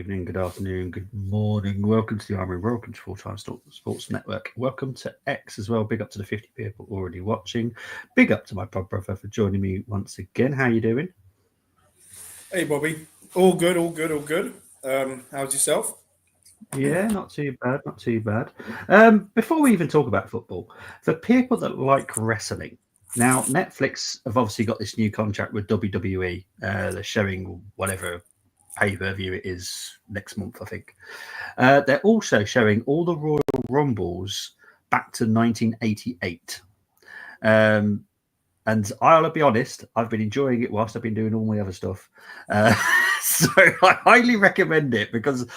evening, good afternoon, good morning. Welcome to the Armory. Welcome to Full Time Sports Network. Welcome to X as well. Big up to the 50 people already watching. Big up to my pod brother for joining me once again. How you doing? Hey, Bobby. All good, all good, all good. How's yourself? Yeah, not too bad, not too bad. Before we even talk about football, for people that like wrestling, now Netflix have obviously got this new contract with WWE. They're showing whatever pay-per-view it is next month, I think. They're also showing all the Royal Rumbles back to 1988. Um, and I'll be honest, I've been enjoying it whilst I've been doing all my other stuff. So I highly recommend it because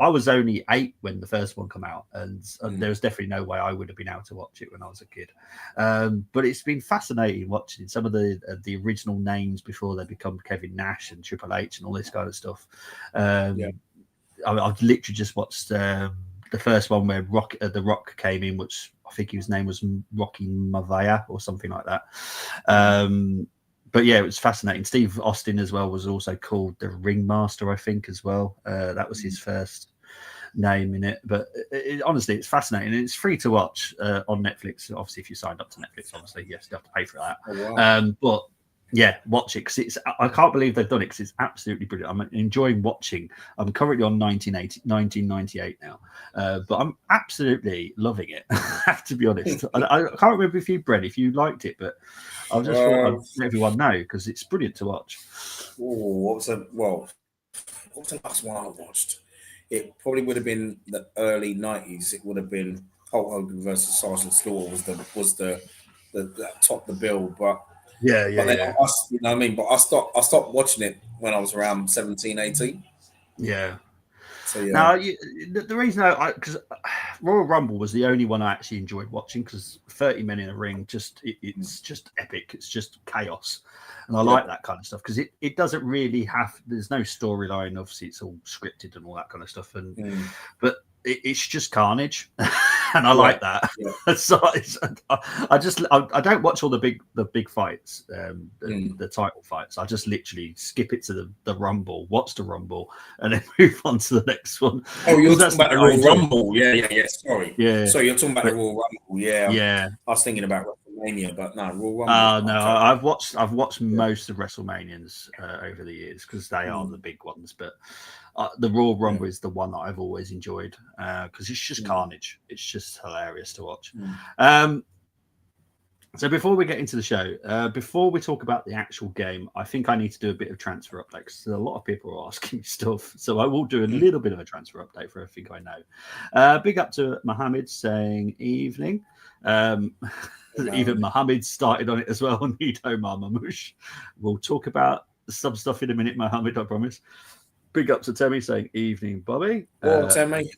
I was only 8 when the first one came out, and there was definitely no way I would have been able to watch it when I was a kid. But it's been fascinating watching some of the original names before they become Kevin Nash and Triple H and all this kind of stuff. Yeah. I've literally just watched the first one where The Rock came in, which I think his name was Rocky Maivia or something like that. But yeah, it was fascinating. Steve Austin as well was also called the Ringmaster, I think, as well. That was his first name in it. But honestly, it's fascinating. It's free to watch on Netflix. Obviously, if you signed up to Netflix, obviously, yes, you have to pay for that. Oh, wow. But yeah, watch it because I can't believe they've done it because it's absolutely brilliant. I'm enjoying watching. I'm currently on 1998 now, but I'm absolutely loving it. I have to be honest. I can't remember if you, Brent, if you liked it, but I just thought I'd let everyone know because it's brilliant to watch. What was the last one I watched? It probably would have been the early '90s. It would have been Hulk Hogan versus Sergeant Slaughter was the that topped the bill. But Yeah, then you know what I mean. But I stopped watching it when I was around 17, 18. Yeah. So yeah. Now, the reason because Royal Rumble was the only one I actually enjoyed watching because 30 men in a ring, it's just epic. It's just chaos. And I like that kind of stuff because it doesn't really there's no storyline. Obviously, it's all scripted and all that kind of stuff. But it's just carnage. And I like that. Yeah. So I don't watch all the big fights, the title fights. I just literally skip it to the Rumble, watch the Rumble, and then move on to the next one. Oh, you're talking about the Royal Rumble? Yeah. Sorry. Yeah. So you're talking about the Royal Rumble? Yeah. Yeah. I was thinking about WrestleMania, but no, Royal Rumble. No, I've watched most of WrestleManias over the years because they are the big ones, but. The Royal Rumble is the one that I've always enjoyed because it's just carnage. It's just hilarious to watch. So before we get into the show, before we talk about the actual game, I think I need to do a bit of transfer update because a lot of people are asking me stuff. So I will do a little bit of a transfer update for everything I know. Big up to Mohammed saying evening. Even Mohammed started on it as well. Need Omar Mamouche. We'll talk about some stuff in a minute, Mohammed, I promise. Big up to Temi saying evening, Bobby. Temi.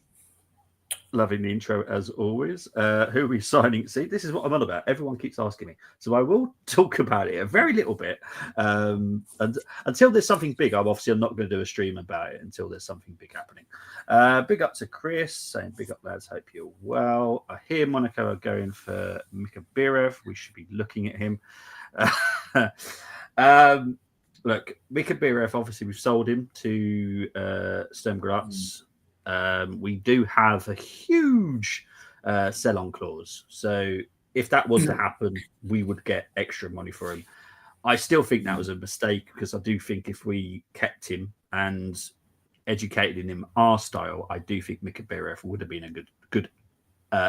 Loving the intro as always. Who are we signing? See, this is what I'm on about. Everyone keeps asking me. So I will talk about it a very little bit. And until there's something big, I'm not going to do a stream about it until there's something big happening. Big up to Chris saying, big up, lads. Hope you're well. I hear Monaco are going for Mika Birev. We should be looking at him. Look, Mika Birev, obviously, we've sold him to Sturm Graz. We do have a huge sell-on clause. So if that was to happen, we would get extra money for him. I still think that was a mistake because I do think if we kept him and educated him our style, I do think Mika Birev would have been a good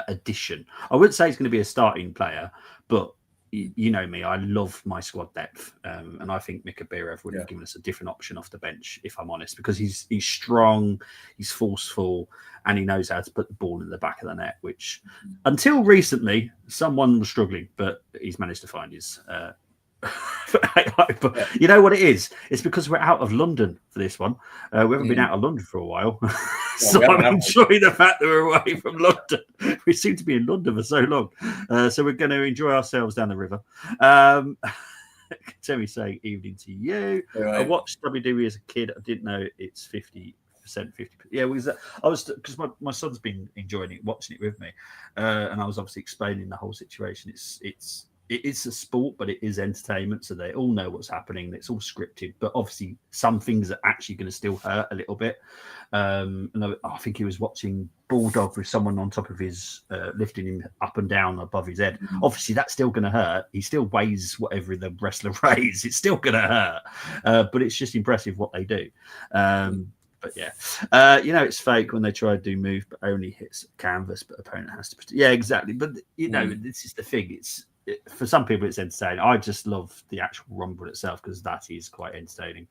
addition. I wouldn't say he's going to be a starting player, but you know me, I love my squad depth, and I think Mika Birev would have given us a different option off the bench, if I'm honest, because he's strong, he's forceful, and he knows how to put the ball in the back of the net, which until recently, someone was struggling, but he's managed to find his... But you know what it is? It's because we're out of London for this one. We haven't been out of London for a while. So I'm enjoying the fact that we're away from London. We seem to be in London for so long. So we're going to enjoy ourselves down the river. Terry saying evening to you. Right. I watched WWE as a kid. I didn't know it's 50%. Yeah, I was because my son's been enjoying it, watching it with me, and I was obviously explaining the whole situation. it's a sport, but it is entertainment, so they all know what's happening. It's all scripted, but obviously some things are actually going to still hurt a little bit. And I think he was watching Bulldog with someone on top of his, lifting him up and down above his head. Obviously, that's still going to hurt. He still weighs whatever the wrestler weighs. It's still going to hurt, but it's just impressive what they do. But yeah, it's fake when they try to do move, but only hits canvas, but opponent has to. Yeah, exactly. But this is the thing. For some people, it's entertaining. I just love the actual rumble itself because that is quite entertaining.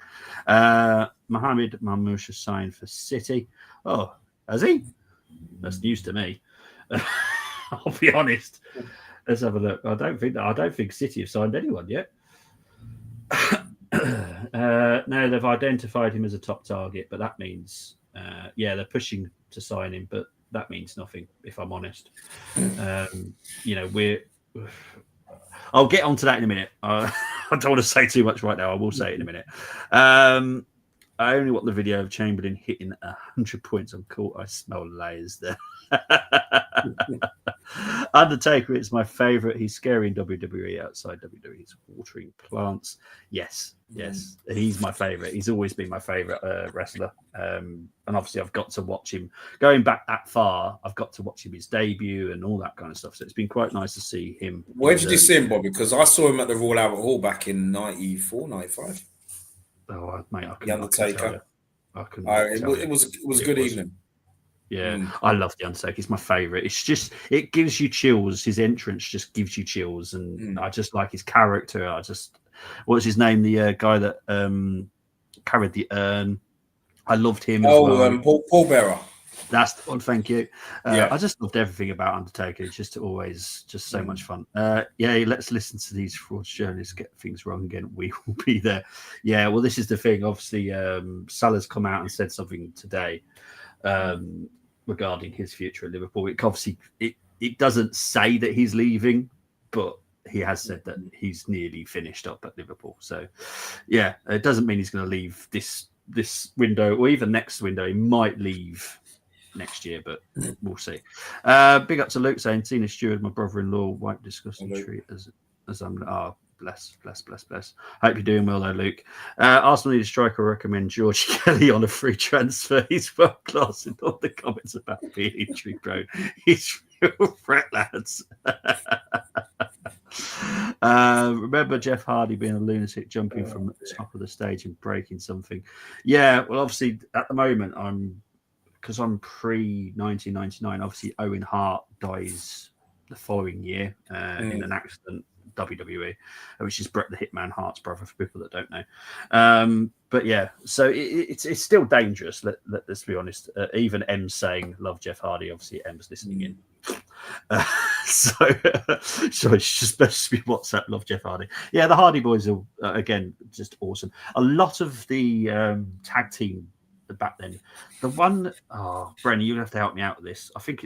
Mohamed Marmoush has signed for City. Oh, has he? That's news to me. I'll be honest. Let's have a look. I don't think City have signed anyone yet. No, they've identified him as a top target, but that means, they're pushing to sign him, but that means nothing, if I'm honest. I'll get onto that in a minute. I don't want to say too much right now. I will say it in a minute. I only want the video of Chamberlain hitting 100 points on court. I smell layers there. Undertaker is my favourite. He's scary in WWE. Outside WWE, he's watering plants. Yes, he's my favourite. He's always been my favourite wrestler. And obviously, I've got to watch him going back that far. I've got to watch him his debut and all that kind of stuff. So it's been quite nice to see him. Where did you see him, Bobby? Because I saw him at the Royal Albert Hall back in 94, 95. Oh, mate, The Undertaker. It was a good evening. Yeah, I love The Undertaker. It's my favourite. It's just, it gives you chills. His entrance just gives you chills. And I just like his character. What's his name? The guy that carried the urn. I loved him as well. Paul Bearer. That's the one, thank you. Yeah. I just loved everything about Undertaker. It's just always just so much fun. Let's listen to these fraud journalists get things wrong again. We will be there. Yeah, well, this is the thing. Obviously, Salah's come out and said something today regarding his future at Liverpool. It doesn't say that he's leaving, but he has said that he's nearly finished up at Liverpool. So, yeah, it doesn't mean he's going to leave this window or even next window. He might leave next year, but we'll see. Big up to Luke saying, Tina Stewart, my brother-in-law, white disgusting treat as I'm. Bless. Hope you're doing well, though, Luke. Arsenal need a striker. I recommend George Kelly on a free transfer. He's world class in all the comments about being injury prone. He's real threat, lads. Remember Jeff Hardy being a lunatic, jumping from the top of the stage and breaking something. Yeah, well, obviously at the moment because I'm pre-1999. Obviously, Owen Hart dies the following year in an accident. WWE, which is Bret the Hitman Hart's brother, for people that don't know. But yeah, so it's still dangerous. Let's be honest. Even M's saying love Jeff Hardy. Obviously, M's listening in. So it's just best to be WhatsApp love Jeff Hardy. Yeah, the Hardy Boys are again just awesome. A lot of the tag team back then. The one, Brennan, you have to help me out with this. I think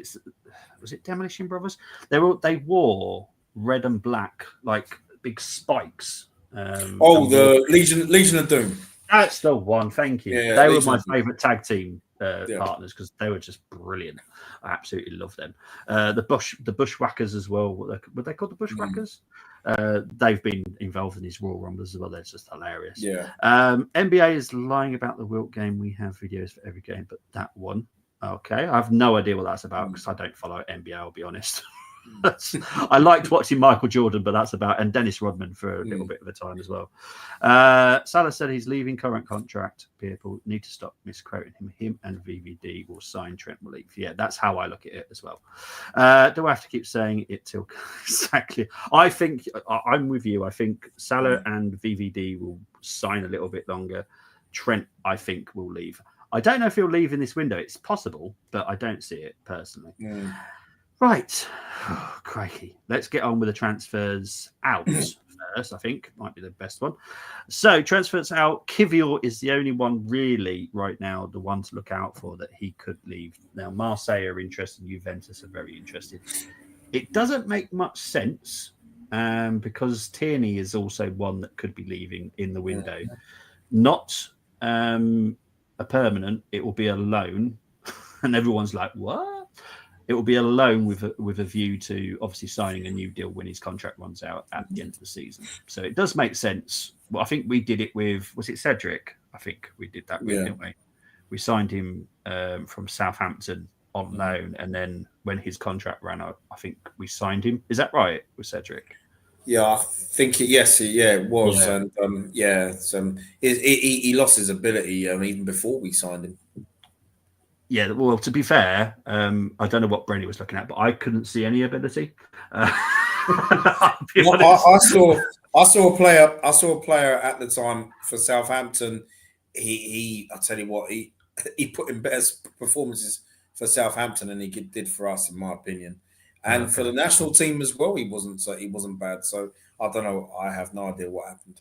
was it Demolition Brothers? They wore red and black, like big spikes. The Legion of Doom. That's the one. Thank you. Yeah, they were my favourite tag team partners because they were just brilliant. I absolutely love them. The Bushwhackers as well. Were they called the Bushwhackers? They've been involved in these Royal Rumbles as well. They're just hilarious. Yeah. NBA is lying about the Wilt game. We have videos for every game, but that one. Okay, I have no idea what that's about because I don't follow NBA. I'll be honest. I liked watching Michael Jordan, but that's about, and Dennis Rodman for a little bit of a time as well. Salah said he's leaving current contract. People need to stop misquoting him. Him and VVD will sign. Trent will leave. Yeah, that's how I look at it as well. Do I have to keep saying it till exactly? I think I'm with you. I think Salah and VVD will sign a little bit longer. Trent, I think, will leave. I don't know if he'll leave in this window. It's possible, but I don't see it personally. Right. Oh, crikey. Let's get on with the transfers out first, I think. Might be the best one. So, transfers out. Kivior is the only one really right now, the one to look out for that he could leave. Now, Marseille are interested. Juventus are very interested. It doesn't make much sense because Tierney is also one that could be leaving in the window. Not a permanent. It will be a loan. And everyone's like, what? it will be a loan with a view to obviously signing a new deal when his contract runs out at the end of the season. So it does make sense. Well, I think we did it with, was it Cedric? I think we did that with, didn't we? We signed him from Southampton on loan, and then when his contract ran out, I think we signed him. Is that right with Cedric? Yeah, I think it. Yes, it was, and he lost his ability even before we signed him. Yeah, well, to be fair, I don't know what Brenny was looking at, but I couldn't see any ability. I saw a player. I saw a player at the time for Southampton. I tell you what, he put in better performances for Southampton than he did for us, in my opinion. And for the national team as well, he wasn't bad. So I don't know. I have no idea what happened.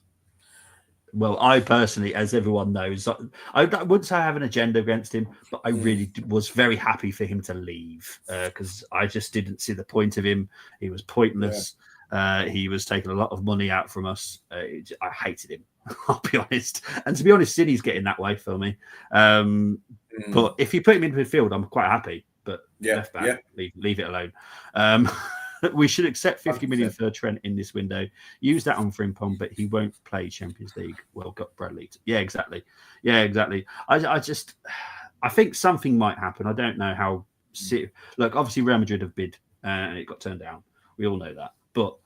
Well, I personally, as everyone knows, I wouldn't say I have an agenda against him, but I really was very happy for him to leave because I just didn't see the point of him. He was pointless. Yeah. He was taking a lot of money out from us. I hated him, I'll be honest. And to be honest, City's getting that way for me. But if you put him into midfield, I'm quite happy. But left back, leave it alone. We should accept 50 million for Trent in this window. Use that on Frimpong, but he won't play Champions League. Well, got Bradley. Yeah, exactly. I think something might happen. I don't know how. Look, obviously Real Madrid have bid and it got turned down. We all know that. But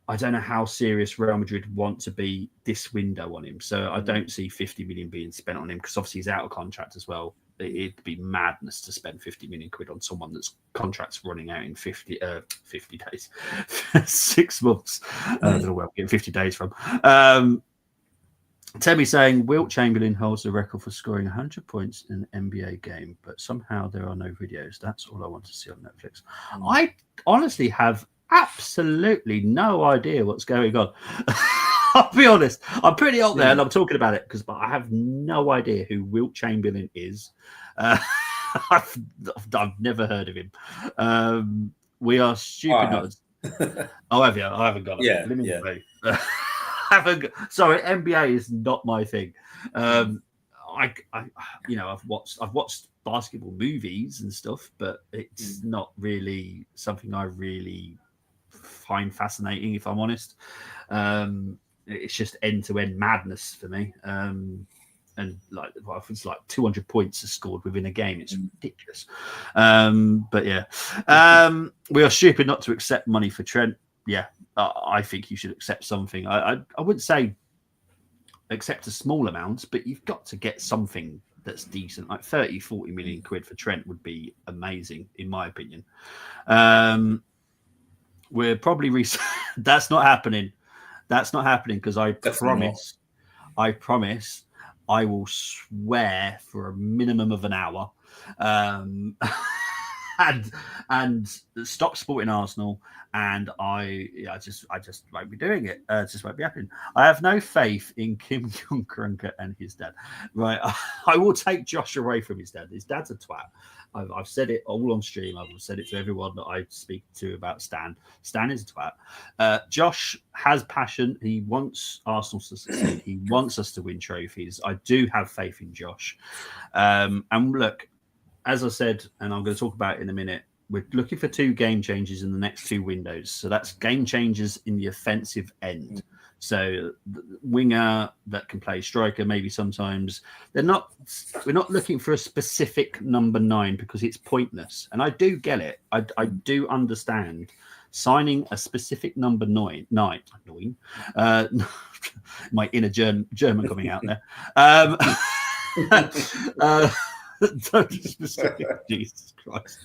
I don't know how serious Real Madrid want to be this window on him. So I don't see 50 million being spent on him because obviously he's out of contract as well. It'd be madness to spend 50 million quid on someone that's contract's running out in 50 days, 6 months. I don't know where I'm getting 50 days from. Temi saying Wilt Chamberlain holds the record for scoring 100 points in an NBA game, but somehow there are no videos. That's all I want to see on Netflix. I honestly have absolutely no idea what's going on. I'll be honest. I'm pretty out there and I'm talking about it because I have no idea who Wilt Chamberlain is. I've never heard of him. We are stupid. Oh, have you? I haven't got it. Sorry, NBA is not my thing. I've watched basketball movies and stuff, but it's not really something I really find fascinating, if I'm honest. It's just end-to-end madness for me. And it's like 200 points are scored within a game. It's ridiculous. But yeah, we are stupid not to accept money for Trent. Yeah, I think you should accept something. I wouldn't say accept a small amount, but you've got to get something that's decent. Like 30, 40 million quid for Trent would be amazing, in my opinion. We're probably that's not happening. That's not happening because I promise I will swear for a minimum of an hour and stop supporting Arsenal. And I just won't be doing it. It just won't be happening. I have no faith in Kim Jong-un and his dad. Right, I will take Josh away from his dad. His dad's a twat. I've said it all on stream. I've said it to everyone that I speak to about Stan. Stan is a twat. Josh has passion. He wants Arsenal to succeed. He wants us to win trophies. I do have faith in Josh. And look, as I said, and I'm going to talk about it in a minute, we're looking for 2 game changes in the next 2 windows. So that's game changes in the offensive end. So the winger that can play striker, maybe sometimes. We're not looking for a specific number 9 because it's pointless. And I do get it. I do understand signing a specific number 9. My inner German coming out there. Jesus Christ.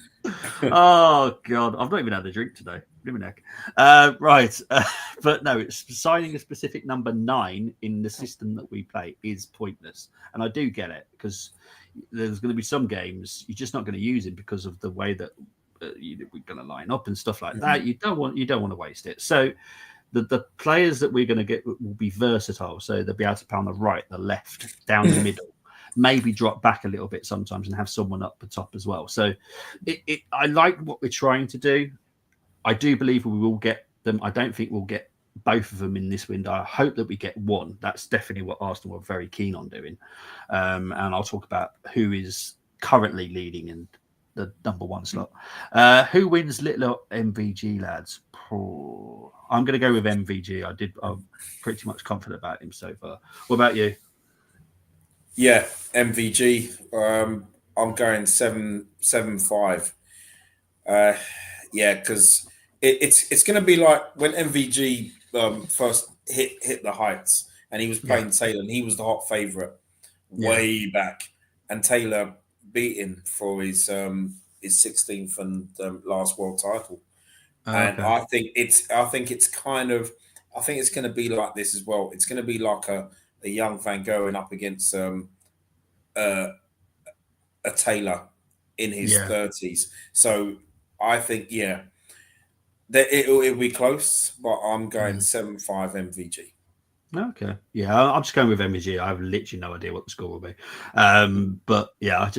Oh God, I've not even had a drink today. Right. But no, it's signing a specific number 9 in the system that we play is pointless. And I do get it because there's going to be some games you're just not going to use it because of the way that we're going to line up and stuff like that. You don't want to waste it. So the players that we're going to get will be versatile. So they'll be able to play on the right, the left, down the middle. Maybe drop back a little bit sometimes and have someone up the top as well. So I like what we're trying to do. I do believe we will get them. I don't think we'll get both of them in this window. I hope that we get one. That's definitely what Arsenal are very keen on doing. And I'll talk about who is currently leading in the number one slot. Who wins Little MVG, lads? Oh, I'm going to go with MVG. I'm pretty much confident about him so far. What about you? Yeah, MVG. I'm going 7-5. Yeah, because it's going to be like when MVG first hit the heights, and he was playing Taylor, and he was the hot favourite way back, and Taylor beat him for his 16th and last world title. And I think it's going to be like this as well. It's going to be like a young Van Gogh up against a Taylor in his 30s. So I think that it'll be close, but I'm going 7-5 MVG. Okay, yeah, I'm just going with MVG. I have literally no idea what the score will be, but yeah,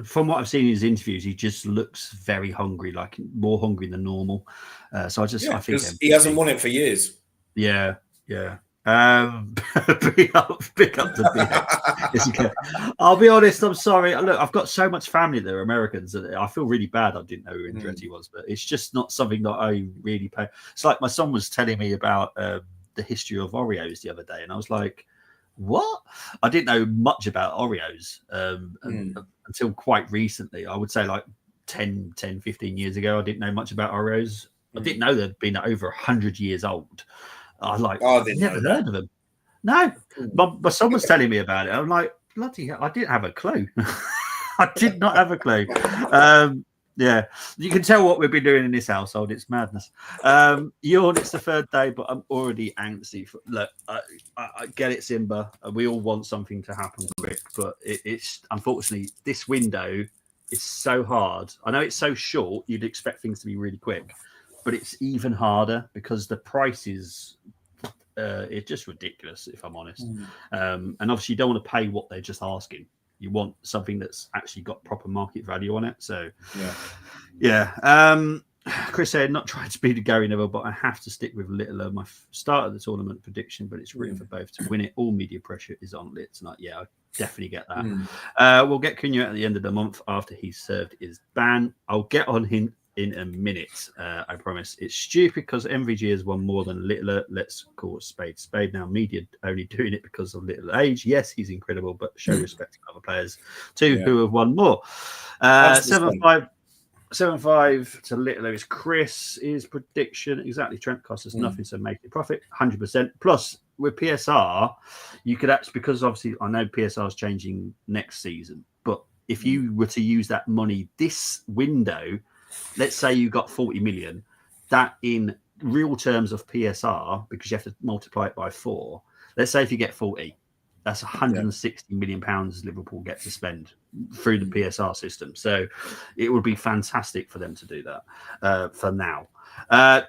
from what I've seen in his interviews, he just looks very hungry, like more hungry than normal. So I think MVG, he hasn't won it for years. Yeah. Big up to BX. I'll be honest, I'm sorry. Look, I've got so much family that are Americans, and I feel really bad I didn't know who Andretti was, but it's just not something that I really pay. It's like my son was telling me about the history of Oreos the other day, and I was like, what? I didn't know much about Oreos until quite recently. I would say like 10, 15 years ago, I didn't know much about Oreos. I didn't know they'd been over 100 years old. I never heard of them. No, my son was telling me about it. I'm like, bloody hell, I didn't have a clue. I did not have a clue. Yeah, you can tell what we've been doing in this household. It's madness. It's the third day, but I'm already antsy. Look, I get it, Simba. We all want something to happen quick, but it's unfortunately this window is so hard. I know it's so short. You'd expect things to be really quick, but it's even harder because the prices. It's just ridiculous, if I'm honest. And obviously, you don't want to pay what they're just asking. You want something that's actually got proper market value on it. So, Chris said, not trying to be the Gary Neville, but I have to stick with Littler. My start of the tournament prediction, but it's written for both to win it. All media pressure is on Lit tonight. Yeah, I definitely get that. We'll get Cunha at the end of the month after he's served his ban. I'll get on him in a minute, I promise. It's stupid because MVG has won more than Littler. Let's call it spade. Now, media only doing it because of Littler age. Yes, he's incredible, but show respect to other players too who have won more. 7-5 to Littler is Chris's prediction. Exactly. Trent cost us nothing, so make it profit 100%. Plus, with PSR, you could actually, because obviously I know PSR is changing next season, but if you were to use that money this window, let's say you got 40 million, that in real terms of PSR, because you have to multiply it by 4, let's say if you get 40, that's 160 million pounds Liverpool get to spend through the PSR system. So it would be fantastic for them to do that for now.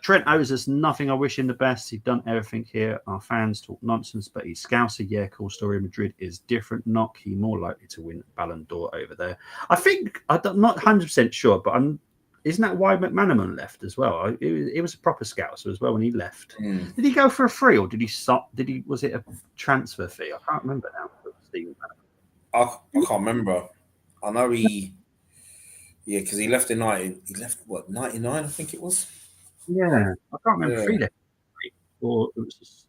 Trent owes us nothing. I wish him the best. He's done everything here. Our fans talk nonsense, but he's Scouser. Yeah, cool story. Madrid is different. Knock. He more likely to win Ballon d'Or over there. I think, I'm not 100% sure, but isn't that why McManaman left as well? It was a proper Scouser as well when he left. Did he go for a free or did he stop? Was it a transfer fee? I can't remember now. I can't remember. I know because he left in 90. He left 99, I think it was. Yeah, I can't remember if he left or it was just.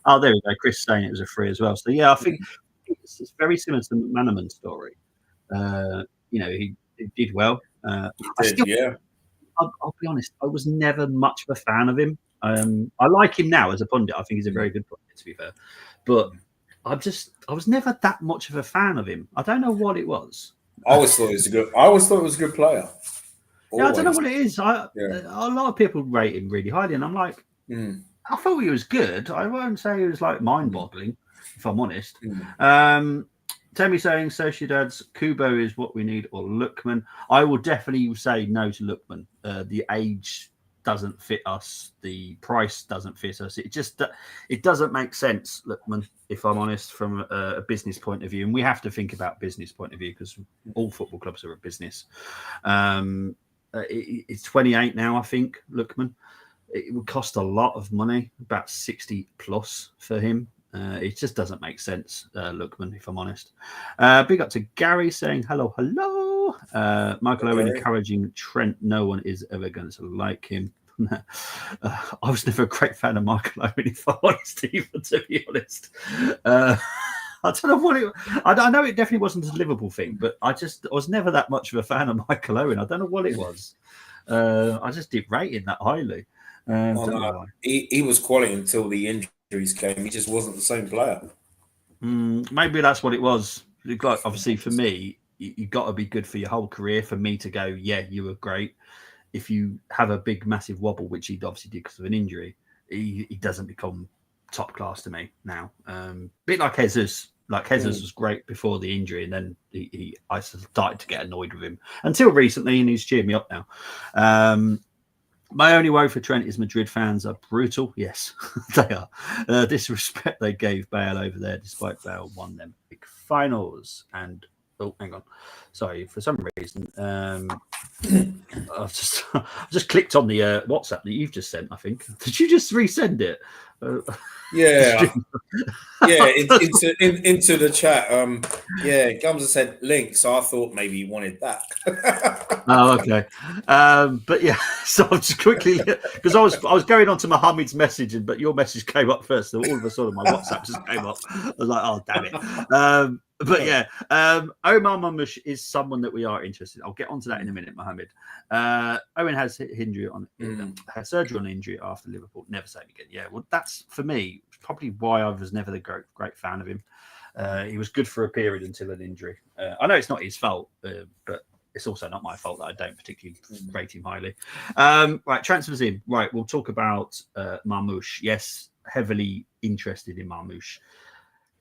Oh, there we go. Chris saying it was a free as well. So yeah, I think it's very similar to the McManaman story. He did well. I'll be honest, I was never much of a fan of him. I like him now as a pundit. I think he's a very good pundit, to be fair. But I was never that much of a fan of him. I don't know what it was. I always thought it was a good player. Yeah, I don't know what it is. A lot of people rate him really highly, and I'm like, I thought he was good. I won't say he was like mind-boggling, if I'm honest. Temi saying Sociedad's Kubo is what we need, or Lookman. I will definitely say no to Lookman. The age doesn't fit us. The price doesn't fit us. It doesn't make sense, Lookman, if I'm honest, from a business point of view. And we have to think about business point of view because all football clubs are a business. It's 28 now, I think, Lookman. It would cost a lot of money, about 60 plus for him. It just doesn't make sense, Lookman, if I'm honest. Big up to Gary saying hello. Michael Owen Okay. encouraging Trent. No one is ever going to like him. I was never a great fan of Michael Owen, if I'm honest, even to be honest. I don't know what it. I know it definitely wasn't a Liverpool thing, but I was never that much of a fan of Michael Owen. I don't know what it was. I just didn't rate him that highly. Oh, Don't know no. why. He was quality until the injuries came. He just wasn't the same player. Maybe that's what it was. Obviously, for me, you got to be good for your whole career. For me to go, yeah, you were great. If you have a big, massive wobble, which he obviously did because of an injury, he doesn't become top class to me now. Bit like Jesus. Like Jesus was great before the injury, and then I started to get annoyed with him until recently, and he's cheered me up now. My only woe for Trent is Madrid fans are brutal. Yes, they are. Disrespect they gave Bale over there, despite Bale won them big finals. And oh, hang on, sorry, for some reason, I've just clicked on the WhatsApp that you've just sent. I think did you just resend it? Yeah. Yeah, into the chat. Yeah, Gums has said link, so I thought maybe you wanted that. Oh, okay. But yeah, so I'm just quickly because I was going on to Mohammed's message, but your message came up first. So all of a sudden, my WhatsApp just came up. I was like, oh damn it. But yeah, Omar Mamush is someone that we are interested in. I'll get onto that in a minute, Mohammed. Owen has had surgery on injury after Liverpool. Never say it again. Yeah, well, that's for me probably why I was never the great fan of him. He was good for a period until an injury. I know it's not his fault, but it's also not my fault that I don't particularly rate him highly. Right, transfers in. Right, we'll talk about Marmoush. Yes, heavily interested in Marmoush.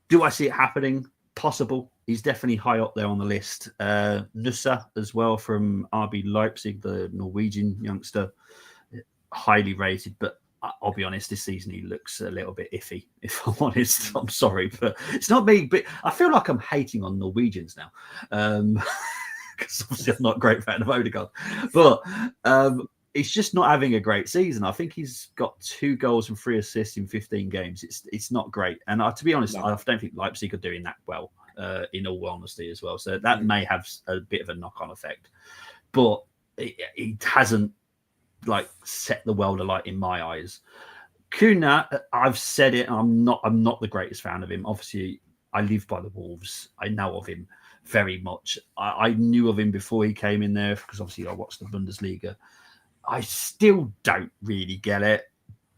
Do I see it happening? Possible. He's definitely high up there on the list. Nusa as well from RB Leipzig, the Norwegian youngster, highly rated, but I'll be honest, this season he looks a little bit iffy, if I'm honest. I'm sorry, but it's not me. But I feel like I'm hating on Norwegians now. Because obviously I'm not a great fan of Odegaard. But he's just not having a great season. I think he's got 2 goals and 3 assists in 15 games. It's not great. And to be honest, I don't think Leipzig are doing that well, in all honesty as well. So that may have a bit of a knock-on effect. But it hasn't set the world alight in my eyes. Kuna, I've said it, and I'm not the greatest fan of him. Obviously, I live by the Wolves. I know of him very much. I knew of him before he came in there because obviously I watched the Bundesliga. I still don't really get it,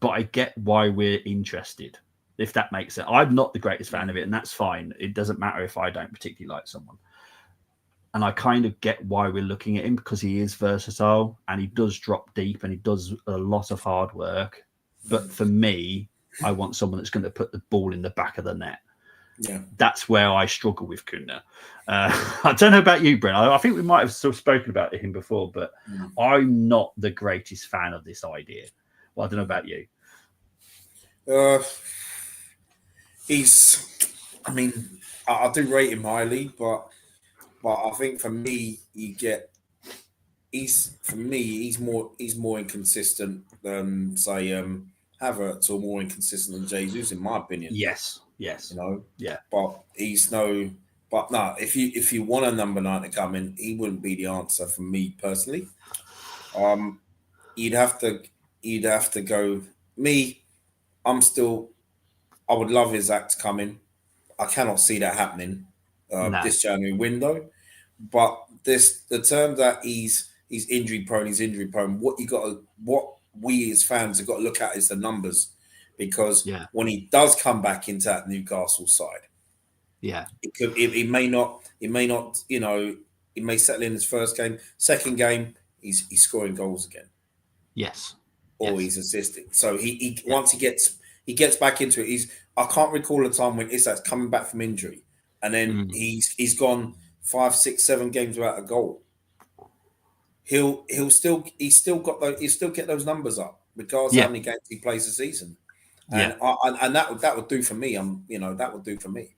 but I get why we're interested, if that makes sense. I'm not the greatest fan of it, and that's fine. It doesn't matter if I don't particularly like someone. And I kind of get why we're looking at him because he is versatile and he does drop deep and he does a lot of hard work. But for me, I want someone that's going to put the ball in the back of the net. Yeah, that's where I struggle with Kuna. I don't know about you, Brent. I think we might have sort of spoken about him before, but I'm not the greatest fan of this idea. Well, I don't know about you. I mean, I do rate him highly, but I think for me, he's more inconsistent than say Havertz, or more inconsistent than Jesus, in my opinion. Yes. Yeah. But no. If you want a number 9 to come in, he wouldn't be the answer for me personally. You'd have to go. Me, I would love Isaac to come in. I cannot see that happening this January window. But the term that he's injury prone. What we as fans have got to look at is the numbers, because when he does come back into that Newcastle side, it may not. He may settle in his first game, second game, he's scoring goals again. Yes. Or he's assisting. So he once he gets back into it, I can't recall a time when Isak's coming back from injury and then he's gone 5, 6, 7 games without a goal. He'll still get those numbers up regardless of how many games he plays a season. And that would do for me. That would do for me.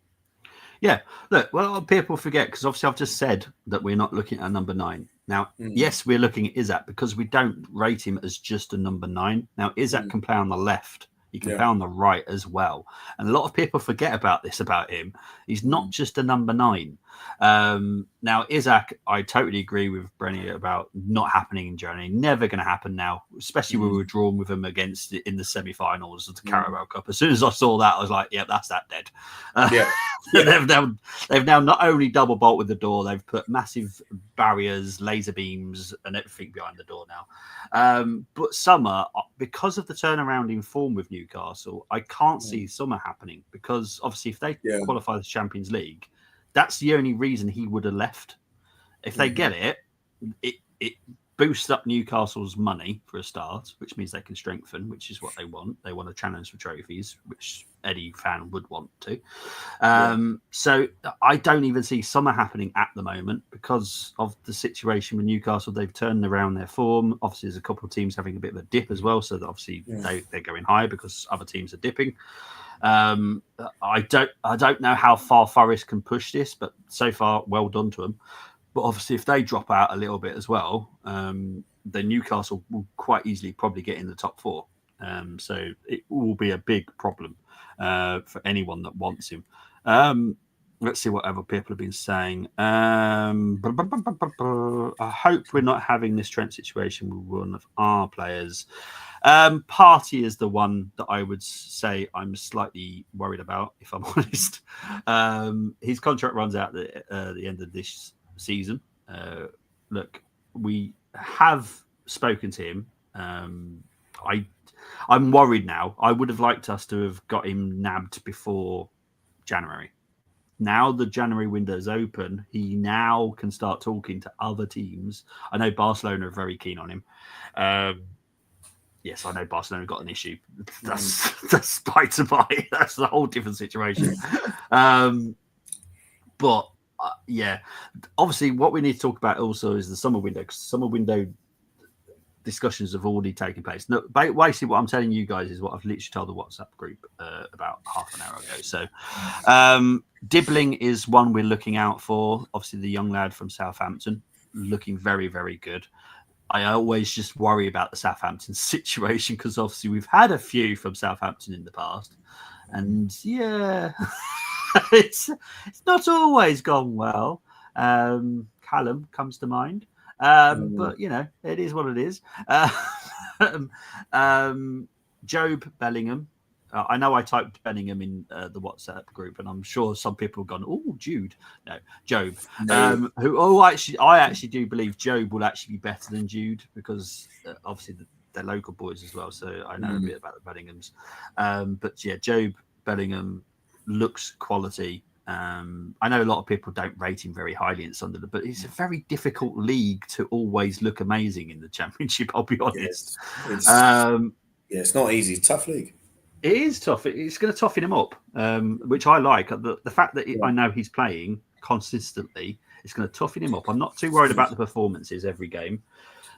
Yeah. Look, well, people forget, because obviously I've just said that we're not looking at number 9. Now, yes, we're looking at Isak because we don't rate him as just a number 9. Now, Isak can play on the left He can play on the right as well. And a lot of people forget about this about him. He's not just a number 9. Now, Isaac, I totally agree with Brenny about not happening in Germany. Never going to happen now, especially when we were drawn with him against in the semi-finals of the Carabao Cup. As soon as I saw that, I was like, yeah, that's that dead. They've now not only double bolt with the door, they've put massive barriers, laser beams, and everything behind the door now. But summer, because of the turnaround in form with Newcastle, I can't see summer happening because obviously if they qualify the Champions League, that's the only reason he would have left. If they get it boosts up Newcastle's money for a start, which means they can strengthen, which is what they want. They want to challenge for trophies, which any fan would want to. So I don't even see summer happening at the moment because of the situation with Newcastle. They've turned around their form. Obviously, there's a couple of teams having a bit of a dip as well. So that obviously they're going higher because other teams are dipping. I don't know how far Forest can push this, but so far, well done to them. But obviously, if they drop out a little bit as well, then Newcastle will quite easily probably get in the top 4. So it will be a big problem for anyone that wants him. Let's see what other people have been saying. I hope we're not having this Trent situation with one of our players. Partey is the one that I would say I'm slightly worried about, if I'm honest. His contract runs out at the end of this season. Look, we have spoken to him. I'm worried now. I would have liked us to have got him nabbed before January. Now the January window is open. He now can start talking to other teams. I know Barcelona are very keen on him. Yes, I know Barcelona got an issue. That's by to buy. That's a whole different situation. But obviously, what we need to talk about also is the summer window. Because summer window discussions have already taken place. No, basically, what I'm telling you guys is what I've literally told the WhatsApp group about half an hour ago. So, Dibbling is one we're looking out for. Obviously, the young lad from Southampton, looking very, very good. I always just worry about the Southampton situation because obviously we've had a few from Southampton in the past, and it's not always gone well. Callum comes to mind, but it is what it is. Job Bellingham. I know I typed Bellingham in the WhatsApp group, and I'm sure some people have gone, "Oh, Jude." No, Job. No. I actually do believe Job will actually be better than Jude because obviously they're local boys as well. So I know a bit about the Bellinghams. But yeah, Job Bellingham looks quality. I know a lot of people don't rate him very highly in Sunderland, but it's a very difficult league to always look amazing in the Championship. I'll be honest. It's not easy. Tough league. It is tough. It's going to toughen him up, which I like. The fact that I know he's playing consistently, it's going to toughen him up. I'm not too worried about the performances every game.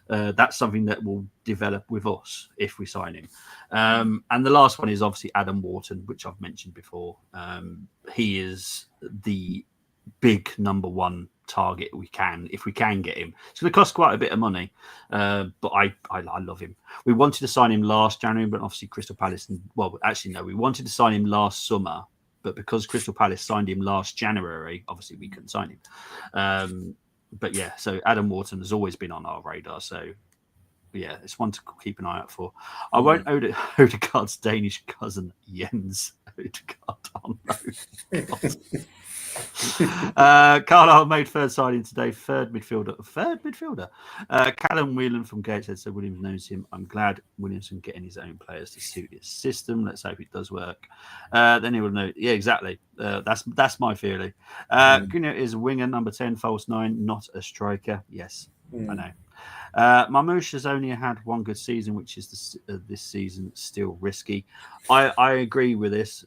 That's something that will develop with us if we sign him. And the last one is obviously Adam Wharton, which I've mentioned before. He is the big number 1 target if we can get him. It's going to cost quite a bit of money, but I love him. We wanted to sign him last January, but obviously Crystal Palace. We wanted to sign him last summer, but because Crystal Palace signed him last January, obviously we couldn't sign him. But yeah, so Adam Wharton has always been on our radar. So yeah, it's one to keep an eye out for. I won't Odegaard's Danish cousin Jens Odegaard on loan. Carlisle made third signing today. Third midfielder. Callum Whelan from Gateshead said Williams knows him. I'm glad Williamson getting his own players to suit his system. Let's hope it does work. Then he will know. Yeah, exactly. That's my feeling. Gunnar is a winger, number 10, false 9, not a striker. Yes, I know. Mamouche has only had one good season, which is this season still risky. I agree with this.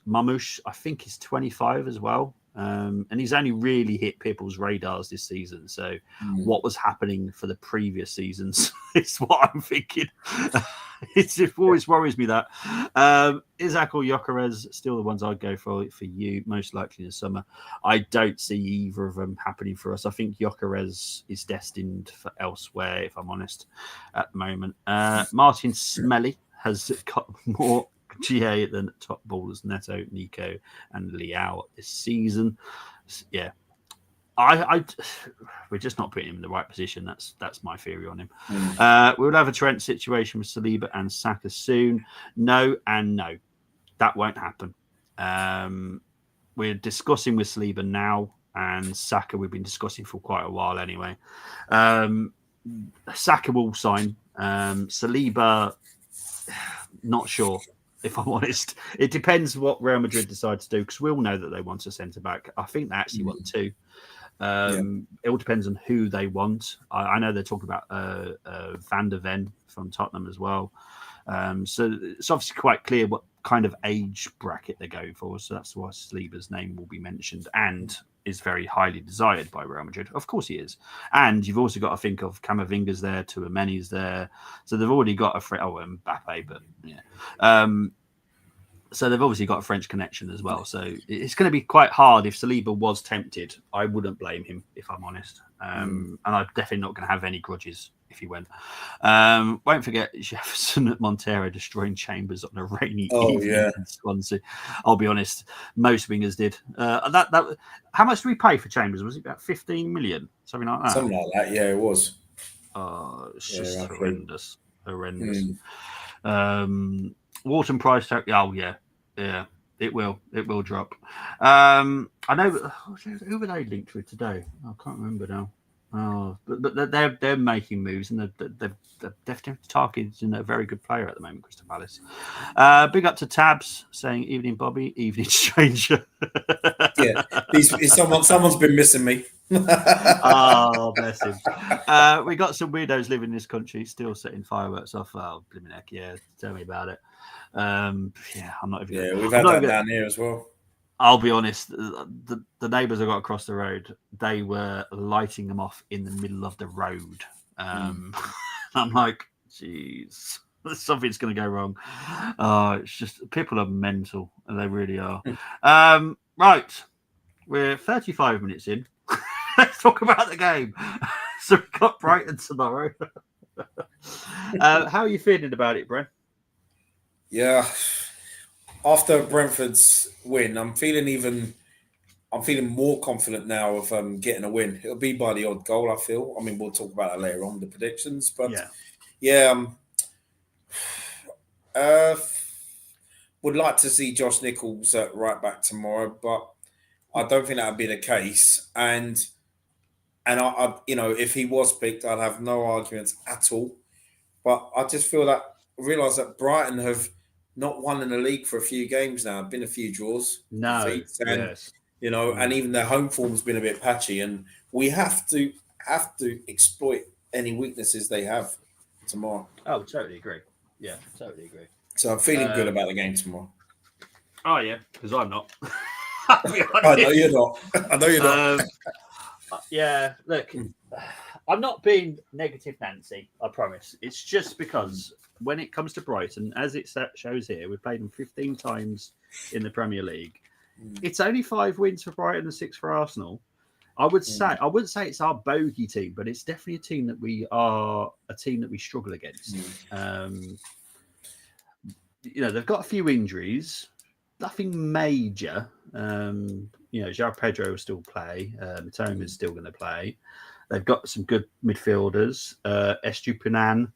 Mamouche, I think, is 25 as well. And he's only really hit people's radars this season. So what was happening for the previous seasons is what I'm thinking. It always worries me that. Isaac or Gyökeres, still the ones I'd go for you, most likely in the summer. I don't see either of them happening for us. I think Gyökeres is destined for elsewhere, if I'm honest, at the moment. Martin Smelly has got more GA than top ballers Neto, Nico, and Liao this season. Yeah. We're just not putting him in the right position. That's my theory on him. We'll have a Trent situation with Saliba and Saka soon. No and no. That won't happen. We're discussing with Saliba now, and Saka we've been discussing for quite a while anyway. Saka will sign. Saliba, not sure, if I'm honest. It depends what Real Madrid decide to do, because we'll know that they want a centre-back. I think they actually want two. It all depends on who they want. I know they're talking about Van der Ven from Tottenham as well. So it's obviously quite clear what kind of age bracket they're going for. So that's why Saliba's name will be mentioned and is very highly desired by Real Madrid. Of course he is. And you've also got to think of Camavinga's there, Tchouaméni's there. So they've already got a Mbappe, but yeah. So they've obviously got a French connection as well. So it's going to be quite hard if Saliba was tempted. I wouldn't blame him, if I'm honest. And I'm definitely not going to have any grudges if he went. Won't forget Jefferson at Montero destroying Chambers on a rainy evening in Swansea. I'll be honest, most wingers did. That how much did we pay for Chambers? Was it about 15 million? Something like that? Something like that, yeah, it was. It's just horrendous. Wharton price tag. Oh yeah, it will drop. I know who were they linked with today? I can't remember now. Oh, but they're making moves, and they're definitely targeting a very good player at the moment, Crystal Palace. Big up to Tabs saying evening Bobby, evening stranger. Yeah, someone's been missing me. Oh, bless him. We got some weirdos living in this country still setting fireworks off. Oh, blimey heck, yeah, tell me about it. I'm not even. Yeah, we've had that down here as well. I'll be honest, the neighbours I got across the road, they were lighting them off in the middle of the road. I'm like, geez, something's going to go wrong. It's just, people are mental, and they really are. Right, we're 35 minutes in. Let's talk about the game. So we've got Brighton tomorrow. How are you feeling about it, Brent? Yeah, after Brentford's win, I'm feeling more confident now of getting a win. It'll be by the odd goal, I feel. I mean, we'll talk about that later on, the predictions. But would like to see Josh Nichols at right back tomorrow, but I don't think that would be the case. And I if he was picked, I'd have no arguments at all. But I just realise that Brighton have not won in the league for a few games now. Been a few draws, defeats, and and even their home form's been a bit patchy. And we have to exploit any weaknesses they have tomorrow. Oh, totally agree. Yeah, totally agree. So I'm feeling good about the game tomorrow. Oh yeah, because I'm not. I know you're not. I know you're not. Yeah, look, I'm not being negative Nancy, I promise. It's just because when it comes to Brighton, as it shows here, we've played them 15 times in the Premier League. It's only 5 wins for Brighton and 6 for Arsenal. I wouldn't say it's our bogey team, but it's definitely a team that we struggle against. They've got a few injuries, nothing major. João Pedro will still play. Matoma is still going to play. They've got some good midfielders. Estupinan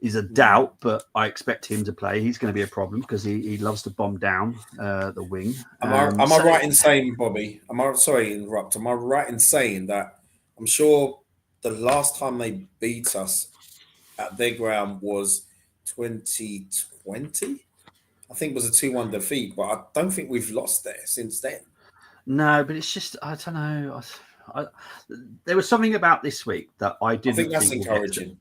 is a doubt, but I expect him to play. He's going to be a problem because he loves to bomb down the wing. Am I right in saying, Bobby? Sorry to interrupt. Am I right in saying that I'm sure the last time they beat us at their ground was 2020? I think it was a 2-1 defeat, but I don't think we've lost there since then. No, but it's just, I don't know. There was something about this week that I didn't think that's encouraging.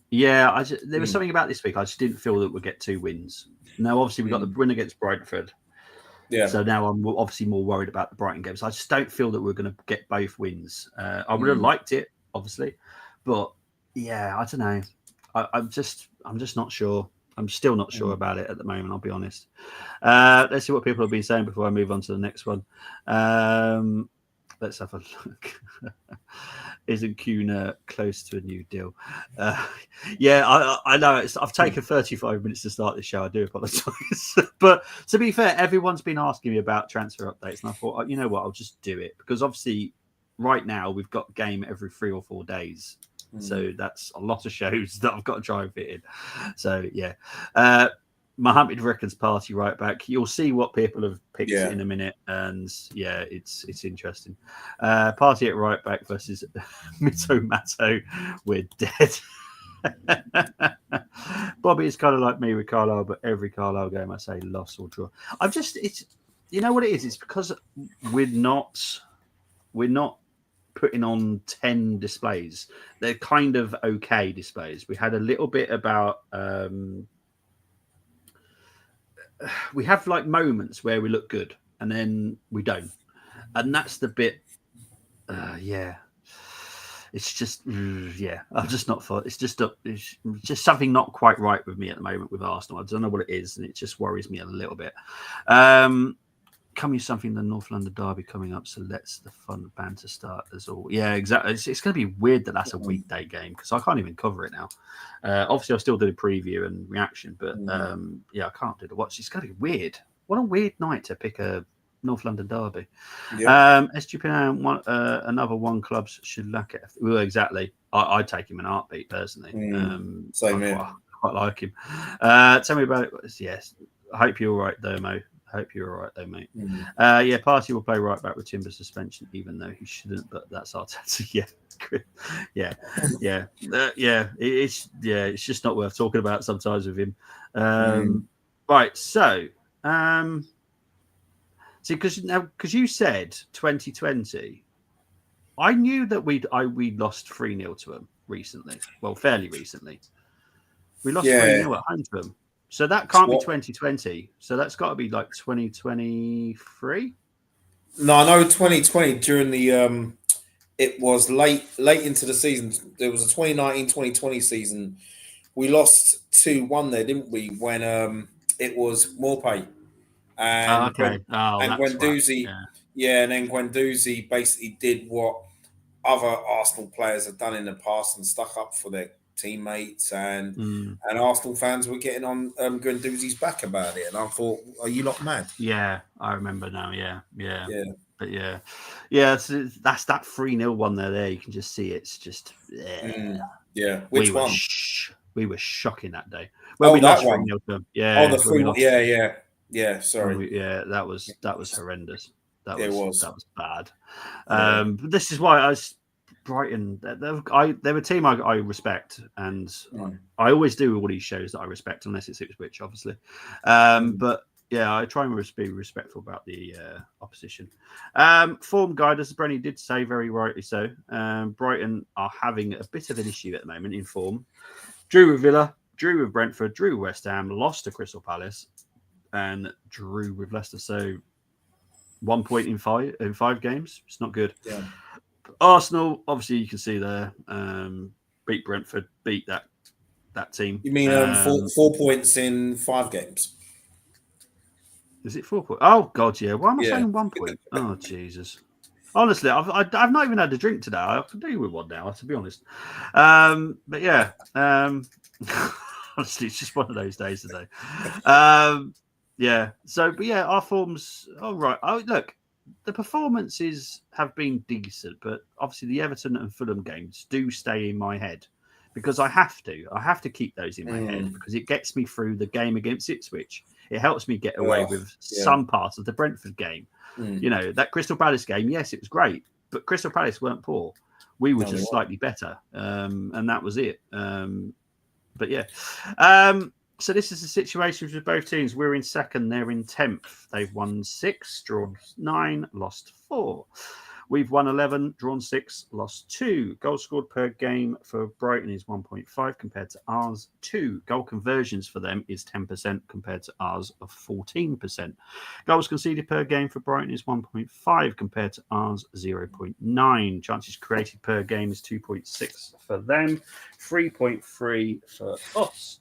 Yeah, there was something about this week. I just didn't feel that we'd get 2 wins. Now, obviously, we got the win against Brentford. Yeah. So now I'm obviously more worried about the Brighton games. I just don't feel that we're going to get both wins. I would have liked it, obviously, but yeah, I don't know. I'm just not sure. I'm still not sure about it at the moment, I'll be honest. Let's see what people have been saying before I move on to the next one. Let's have a look. Isn't Kuna close to a new deal? Yeah, I know. I've taken 35 minutes to start this show. I do apologise. But to be fair, everyone's been asking me about transfer updates. And I thought, you know what, I'll just do it. Because obviously, right now, we've got game every 3 or 4 days. So that's a lot of shows that I've got to try and fit in. So, yeah. Mohammed reckons Party right back. You'll see what people have picked in a minute, and yeah, it's interesting. Party at right back versus Mito Mato. We're dead. Bobby is kind of like me with Carlisle, but every Carlisle game I say loss or draw. It's you know what it is. It's because we're not putting on 10 displays. They're kind of okay displays. We had a little bit about. We have like moments where we look good and then we don't, and that's the bit. It's just I'm just not for. It's just something not quite right with me at the moment with Arsenal. I don't know what it is, and it just worries me a little bit. Coming something the North London derby coming up, so let's the fun banter start as all. Yeah, exactly. It's going to be weird that that's a weekday game because I can't even cover it now. Obviously, I'll still do the preview and reaction, but I can't do the watch. It's going to be weird. What a weird night to pick a North London derby. Yeah. SGPN, another one clubs should lack it. Well, exactly. I'd take him in a heartbeat personally. Same here. Quite like him. Tell me about it. Yes. I hope you're all right though, Mo. Hope you're all right though, mate. Party will play right back with Timber suspension, even though he shouldn't. But that's Arteta. It's just not worth talking about sometimes with him. Right, so see, because you said 2020, I knew that we lost 3-0 to them recently. Well, fairly recently, we lost 3-0 at home to them. So that can't be 2020. So that's got to be like 2023. No, I know 2020 during the it was late into the season. There was a 2019-2020 season. We lost 2-1 there, didn't we? When it was Morpay and Guendouzi. And then Guendouzi basically did what other Arsenal players have done in the past and stuck up for their teammates, and Arsenal fans were getting on Guendouzi's back about it, and I thought, "Are you lot mad?" Yeah, I remember now. Yeah. But so that's that 3-0 one there. You can just see it's just Which one? We were shocking that day when we lost 3-0 to them. Yeah. Oh, the 3-1. Yeah. Sorry. That was horrendous. That was bad. Yeah. This is why Brighton, they're a team I respect, and I always do all these shows that I respect, unless it's Ipswich, obviously. But yeah, I try and be respectful about the opposition. Form guide, as Brenny did say, very rightly so. Brighton are having a bit of an issue at the moment in form. Drew with Villa, drew with Brentford, drew with West Ham, lost to Crystal Palace, and drew with Leicester. So 1 point in five games. It's not good. Yeah. Arsenal, obviously, you can see there, beat Brentford, beat that team. You mean 4 points in 5 games? Is it 4 points? Oh God, yeah. Why am I saying 1 point? Oh Jesus! Honestly, I've not even had a drink today. I have to do with one now, to be honest. But yeah, honestly, it's just one of those days today. Yeah. So, but yeah, our form's all right. Oh, look. The performances have been decent, but obviously the Everton and Fulham games do stay in my head because I have to keep those in my head because it gets me through the game against Ipswich. It helps me get away with some parts of the Brentford game. You know, that Crystal Palace game, yes, it was great, but Crystal Palace weren't poor. We were just slightly better, and that was it. But yeah. So this is the situation with both teams. We're in second, they're in 10th. They've won 6, drawn 9, lost 4. We've won 11, drawn 6, lost 2. Goals scored per game for Brighton is 1.5 compared to ours 2. Goal conversions for them is 10% compared to ours of 14%. Goals conceded per game for Brighton is 1.5 compared to ours 0.9. Chances created per game is 2.6 for them, 3.3 for us.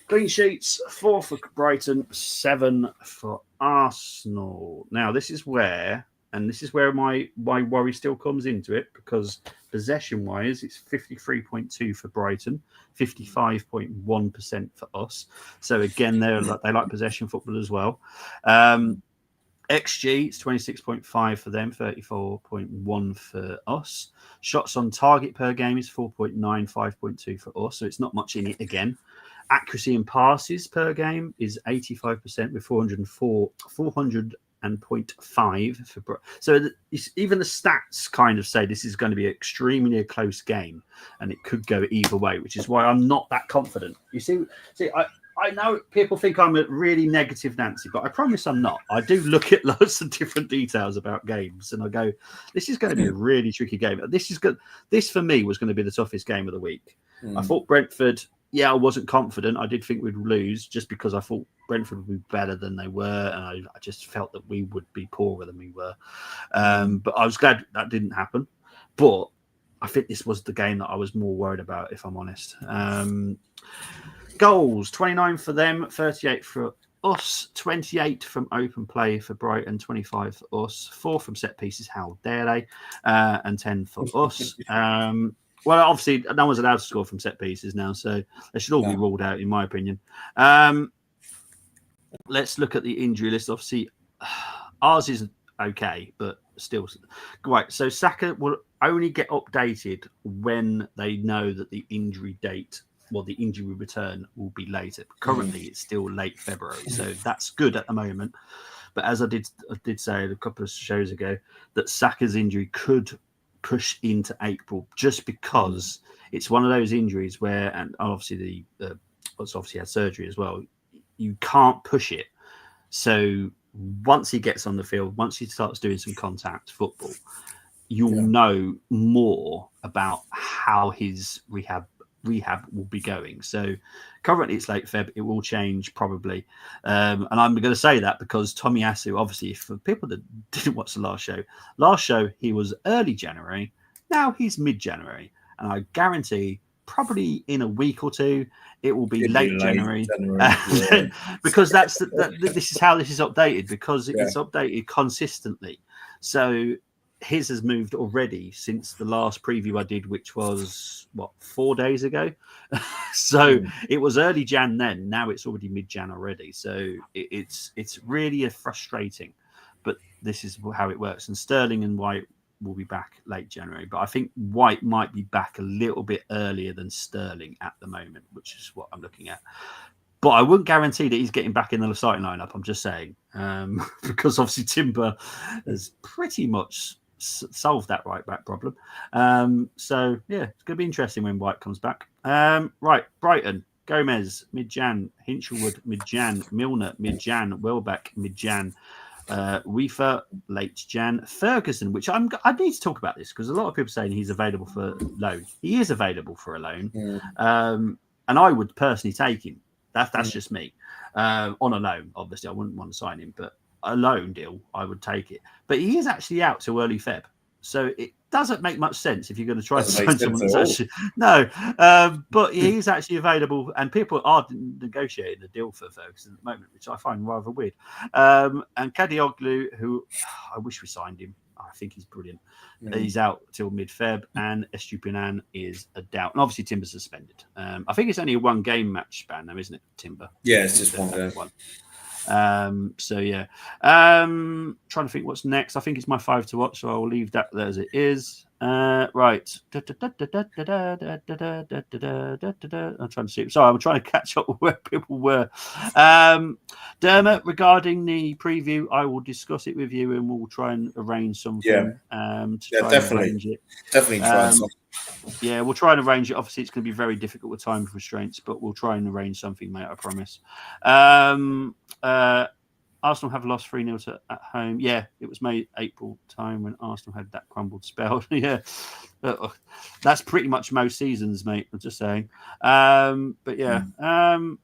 Clean sheets, 4 for Brighton, 7 for Arsenal. Now, this is where and this is where my worry still comes into it, because possession wise, it's 53.2 for Brighton, 55.1% for us. So again, they like possession football as well. XG, it's 26.5 for them, 34.1 for us. Shots on target per game is 4.9, 5.2 for us. So it's not much in it again. Accuracy in passes per game is 85% with 400.5 for. So even the stats kind of say this is going to be extremely a close game, and it could go either way, which is why I'm not that confident. You see, I know people think I'm a really negative Nancy, but I promise I'm not. I do look at lots of different details about games, and I go, this is going to be a really tricky game. This is good. This for me was going to be the toughest game of the week. I thought Brentford. Yeah, I wasn't confident. I did think we'd lose just because I thought Brentford would be better than they were, and I just felt that we would be poorer than we were. But I was glad that didn't happen. But I think this was the game that I was more worried about, if I'm honest. Goals, 29 for them, 38 for us, 28 from open play for Brighton, 25 for us, 4 from set pieces, how dare they, and 10 for us. Well, obviously, no one's allowed to score from set pieces now, so they should all be ruled out, in my opinion. Let's look at the injury list. Obviously, ours is okay, but still. Right, so Saka will only get updated when they know that the injury date, the injury return will be later. Currently, it's still late February, so that's good at the moment. But as I did say a couple of shows ago, that Saka's injury could push into April, just because it's one of those injuries where, and obviously obviously had surgery as well, you can't push it. So once he gets on the field, once he starts doing some contact football, you'll know more about how his rehab will be going. So currently it's late Feb. It will change probably. And I'm going to say that because Tomiyasu, obviously, for people that didn't watch the last show, he was early January. Now he's mid-January. And I guarantee probably in a week or two, it will be late January. Because this is how this is updated, because it's updated consistently. So his has moved already since the last preview I did, which was 4 days ago. So it was early Jan then. Now it's already mid-Jan already. So it's really frustrating, but this is how it works. And Sterling and White will be back late January, but I think White might be back a little bit earlier than Sterling at the moment, which is what I'm looking at. But I wouldn't guarantee that he's getting back in the starting lineup. I'm just saying, because obviously Timber has pretty much solved that right back problem. So yeah, it's going to be interesting when White comes back. Right, Brighton, Gomez mid-Jan, Hinchelwood mid-Jan, Milner mid-Jan, Welbeck mid-Jan, Weaver late Jan, Ferguson, which I need to talk about this because a lot of people saying he's available for loan. He is available for a loan, and I would personally take him. That's just me. On a loan, obviously, I wouldn't want to sign him, but a loan deal, I would take it. But he is actually out till early Feb, so it doesn't make much sense if you're going to try to sign someone that's actually but he's actually available, and people are negotiating the deal for Ferguson at the moment, which I find rather weird. And Kadioglu, who I wish we signed him. I think he's brilliant. He's out till mid-Feb, and Estupinan is a doubt. And obviously Timber's suspended. I think it's only a one-game match ban now, isn't it, Timber? Yeah, it's just one game. So yeah, trying to think what's next. I think it's my 5 to watch, so I'll leave that there as it is. Right. I'm trying to see. Sorry, I'm trying to catch up with where people were. Dermot, regarding the preview, I will discuss it with you, and we'll try and arrange something. Definitely try something. Yeah, we'll try and arrange it. Obviously, it's going to be very difficult with time constraints, but we'll try and arrange something, mate. I promise. Arsenal have lost 3-0 at home. Yeah, it was May, April time when Arsenal had that crumbled spell. Yeah, that's pretty much most seasons, mate. I'm just saying. But yeah, home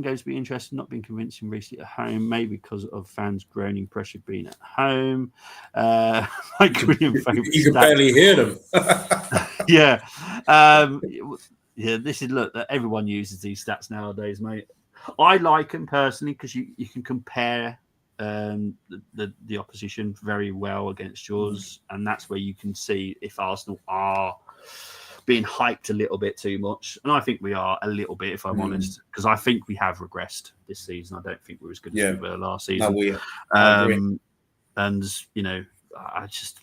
games be interesting. Not been convincing recently at home, maybe because of fans groaning pressure being at home. Mike William, you can barely hear them. Yeah. Yeah, this is look that everyone uses these stats nowadays, mate. I like them personally because you can compare the opposition very well against yours, and that's where you can see if Arsenal are being hyped a little bit too much, and I think we are a little bit, if I'm honest, because I think we have regressed this season. I don't think we're as good as we were last season. No, I agree. And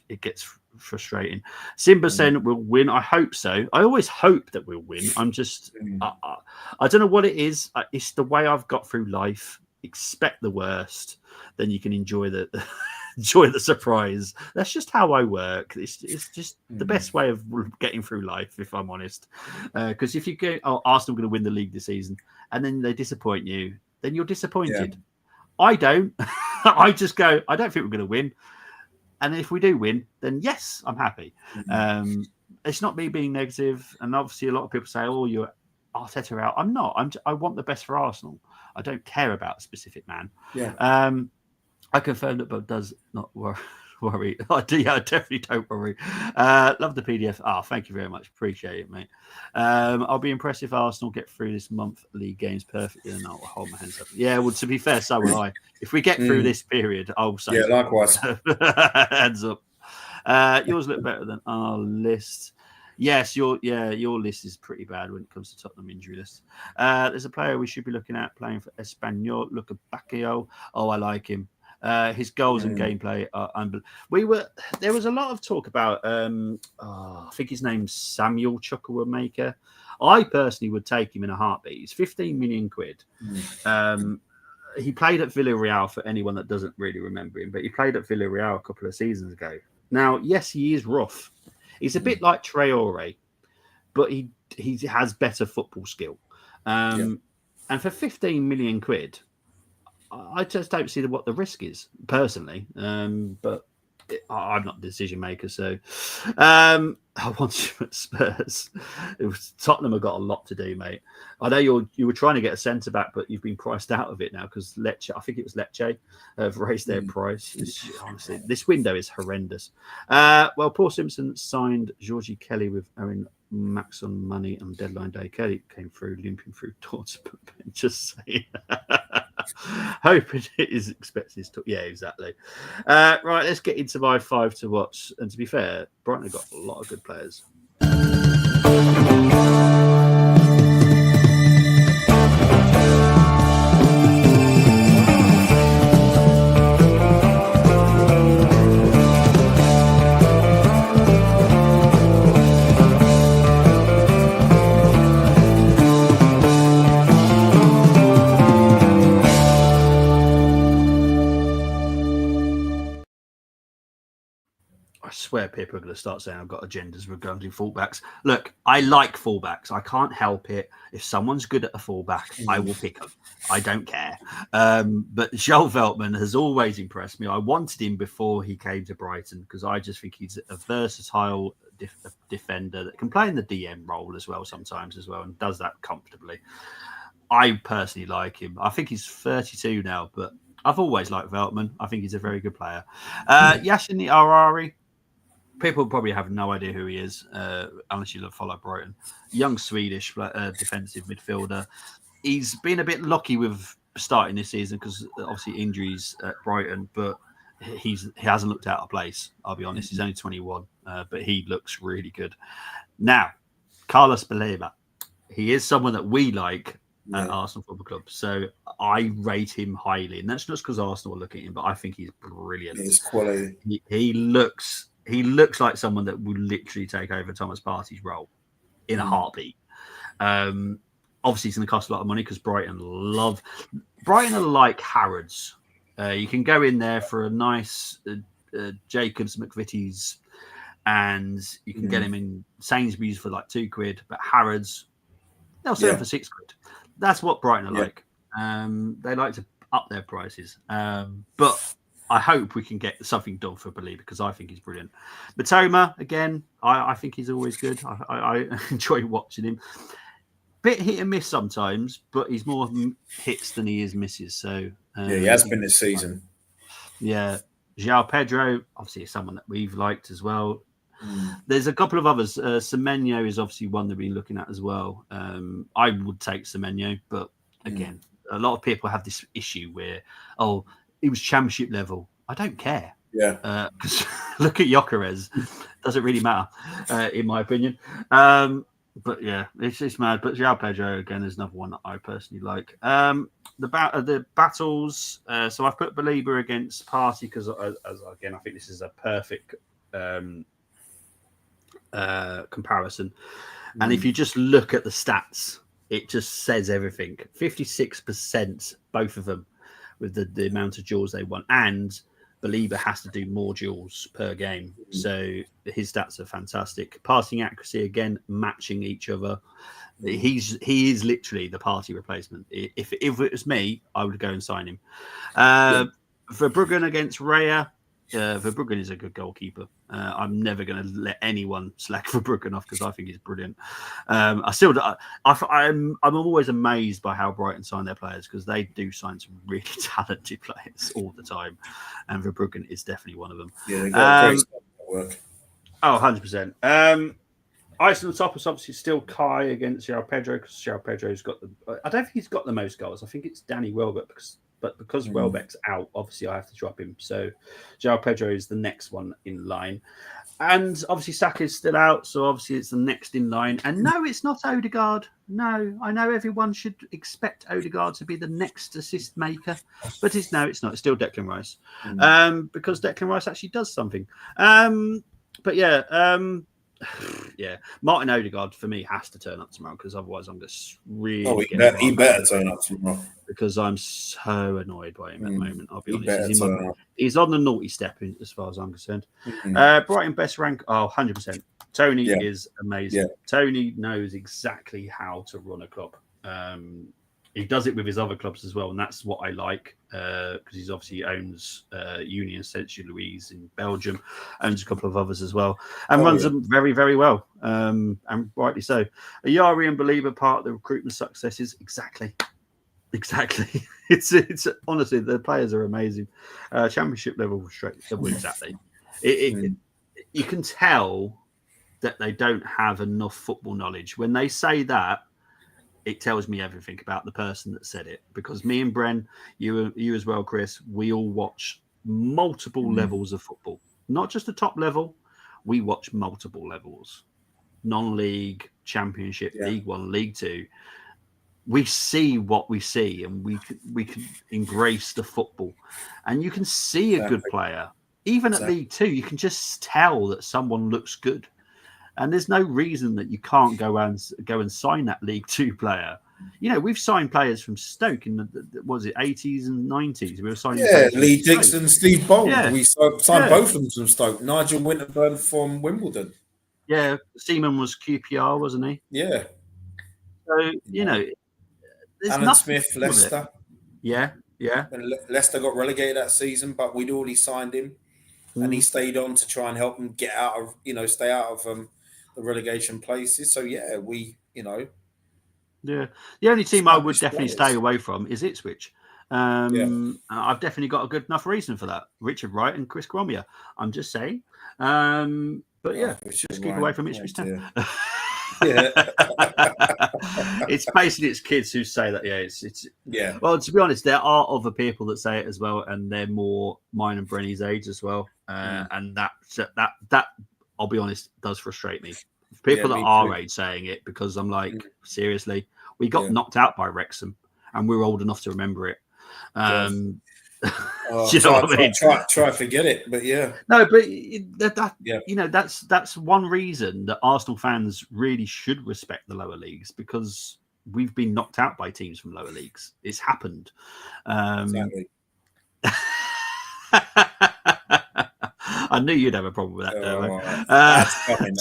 it gets frustrating. Simba saying we'll win. I hope so. I always hope that we'll win. I'm just, I don't know what it is. It's the way I've got through life. Expect the worst, then you can enjoy the surprise. That's just how I work. It's just the best way of getting through life, if I'm honest. Because if you go, Arsenal going to win the league this season, and then they disappoint you, then you're disappointed. Yeah. I don't. I just go, I don't think we're going to win. And if we do win, then yes, I'm happy. It's not me being negative. And obviously, a lot of people say, "Oh, you're Arteta out." I'm not. I want the best for Arsenal. I don't care about a specific man. Yeah. I confirm that Bob does not worry. I definitely don't worry. Love the PDF. Thank you very much. Appreciate it, mate. I'll be impressed if Arsenal get through this month league games perfectly, and I'll hold my hands up. Yeah, well, to be fair, so will I. If we get through this period, I'll say likewise. Hands up. Yours look better than our list. Yes, your list is pretty bad when it comes to Tottenham injury list. There's a player we should be looking at playing for Espanyol, Luca Bacchio. Oh, I like him. His goals and gameplay are unbelievable. There was a lot of talk about I think his name's Samuel Chukwuemeka. I personally would take him in a heartbeat. He's 15 million quid. He played at Villarreal, for anyone that doesn't really remember him, but he played at Villarreal a couple of seasons ago. Now, yes, he is rough. He's a bit like Traore, but he has better football skill. And for 15 million quid, I just don't see what the risk is, personally. But I'm not the decision maker, so I want you at Spurs. Tottenham have got a lot to do, mate. I know you were trying to get a centre back, but you've been priced out of it now because Lecce, I think it was Lecce, have raised their price. Honestly, this window is horrendous. Well, Paul Simpson signed Georgie Kelly with Owen Max on money on deadline day. Kelly came through, limping through doors. Just saying. Hoping it is expected to. Yeah, exactly. Right, let's get into my 5 to watch. And to be fair, Brighton have got a lot of good players. I swear people are going to start saying I've got agendas regarding fullbacks. Look, I like fullbacks. I can't help it. If someone's good at a fullback, I will pick them. I don't care. But Joel Veltman has always impressed me. I wanted him before he came to Brighton because I just think he's a versatile defender that can play in the DM role as well sometimes as well and does that comfortably. I personally like him. I think he's 32 now, but I've always liked Veltman. I think he's a very good player. Yashin Arari. People probably have no idea who he is unless you follow Brighton. Young Swedish defensive midfielder. He's been a bit lucky with starting this season because obviously injuries at Brighton, but he hasn't looked out of place. I'll be honest. He's only 21, but he looks really good. Now, Carlos Baleba. He is someone that we like at Arsenal Football Club. So I rate him highly. And that's just because Arsenal are looking at him, but I think he's brilliant. He's quality. He looks like someone that would literally take over Thomas Partey's role in a heartbeat. Obviously, it's going to cost a lot of money because Brighton are like Harrods. You can go in there for a nice Jacobs, McVitie's, and you can get him in Sainsbury's for like £2, but Harrods, they'll sell him for £6. That's what Brighton are like. They like to up their prices. But I hope we can get something done for Baleba because I think he's brilliant. Matoma, again, I think he's always good. I enjoy watching him. Bit hit and miss sometimes, but he's more hits than he is misses. So he has been this season. Yeah. João Pedro, obviously, is someone that we've liked as well. There's a couple of others. Semenyo is obviously one that we're looking at as well. I would take Semenyo, but again, a lot of people have this issue where, he was championship level. I don't care. Yeah. Because look at Gyökeres. Doesn't really matter, in my opinion. But yeah, it's mad. But João Pedro again is another one that I personally like. The battles. So I've put Belieber against Party because, as again, I think this is a perfect comparison. And if you just look at the stats, it just says everything. 56%, both of them, with the amount of duels they won, and Belieber has to do more duels per game, so his stats are fantastic. Passing accuracy again, matching each other. He is literally the Party replacement. If it was me, I would go and sign him. Verbruggen against Raya. Verbruggen is a good goalkeeper. I'm never going to let anyone slack Verbruggen off because I think he's brilliant. I'm always amazed by how Brighton sign their players because they do sign some really talented players all the time, and Verbruggen is definitely one of them. Yeah, they got great work. 100%. Ice on the top is obviously still Kai against João Pedro because João Pedro's got the. I don't think he's got the most goals. I think it's Danny Welbeck because Welbeck's out, obviously I have to drop him. So João Pedro is the next one in line. And obviously Saka is still out, so obviously it's the next in line. And no, it's not Odegaard. No, I know everyone should expect Odegaard to be the next assist maker, but it's not. It's still Declan Rice. Because Declan Rice actually does something. But yeah, Martin Odegaard for me has to turn up tomorrow because otherwise I'm just really. He better turn up tomorrow because I'm so annoyed by him at the moment. I'll be honest. He's on the naughty step as far as I'm concerned. Brighton best rank. 100%. Tony is amazing. Yeah. Tony knows exactly how to run a club. He does it with his other clubs as well, and that's what I like because he's obviously owns Union Saint-Louis in Belgium, owns a couple of others as well, and runs them very, very well, and rightly so. Ayari and Belieber part of the recruitment successes. Exactly. It's honestly the players are amazing. Championship level straight. Exactly. You can tell that they don't have enough football knowledge when they say that. It tells me everything about the person that said it because me and Bren, you as well, Chris, we all watch multiple levels of football, not just the top level. We watch multiple levels, non-league, Championship, League One, League Two. We see what we see, and we can embrace the football, and you can see a good player even at League Two. You can just tell that someone looks good. And there's no reason that you can't go and sign that League Two player. You know, we've signed players from Stoke in the 80s and 90s. We were signing Lee Dixon, Steve Bold. Yeah. We signed both of them from Stoke. Nigel Winterburn from Wimbledon. Yeah, Seaman was QPR, wasn't he? Yeah. So you know, Alan Smith, Leicester. Yeah. And Leicester got relegated that season, but we'd already signed him, and he stayed on to try and help them get out of, stay out of the relegation places. So yeah, the only team I would definitely stay away from is Ipswich. I've definitely got a good enough reason for that. Richard Wright and Chris Gromyer. I'm just saying. But yeah, just keep away from Ipswich Town. It's basically it's kids who say that. Well, to be honest, there are other people that say it as well, and they're more mine and Brenny's age as well. And that I'll be honest, does frustrate me. People that are age saying it, because I'm like, seriously, we got knocked out by Wrexham, and we're old enough to remember it. You know what I mean? Try to forget it, but no, but that's one reason that Arsenal fans really should respect the lower leagues, because we've been knocked out by teams from lower leagues. It's happened. Exactly. I knew you'd have a problem with that. I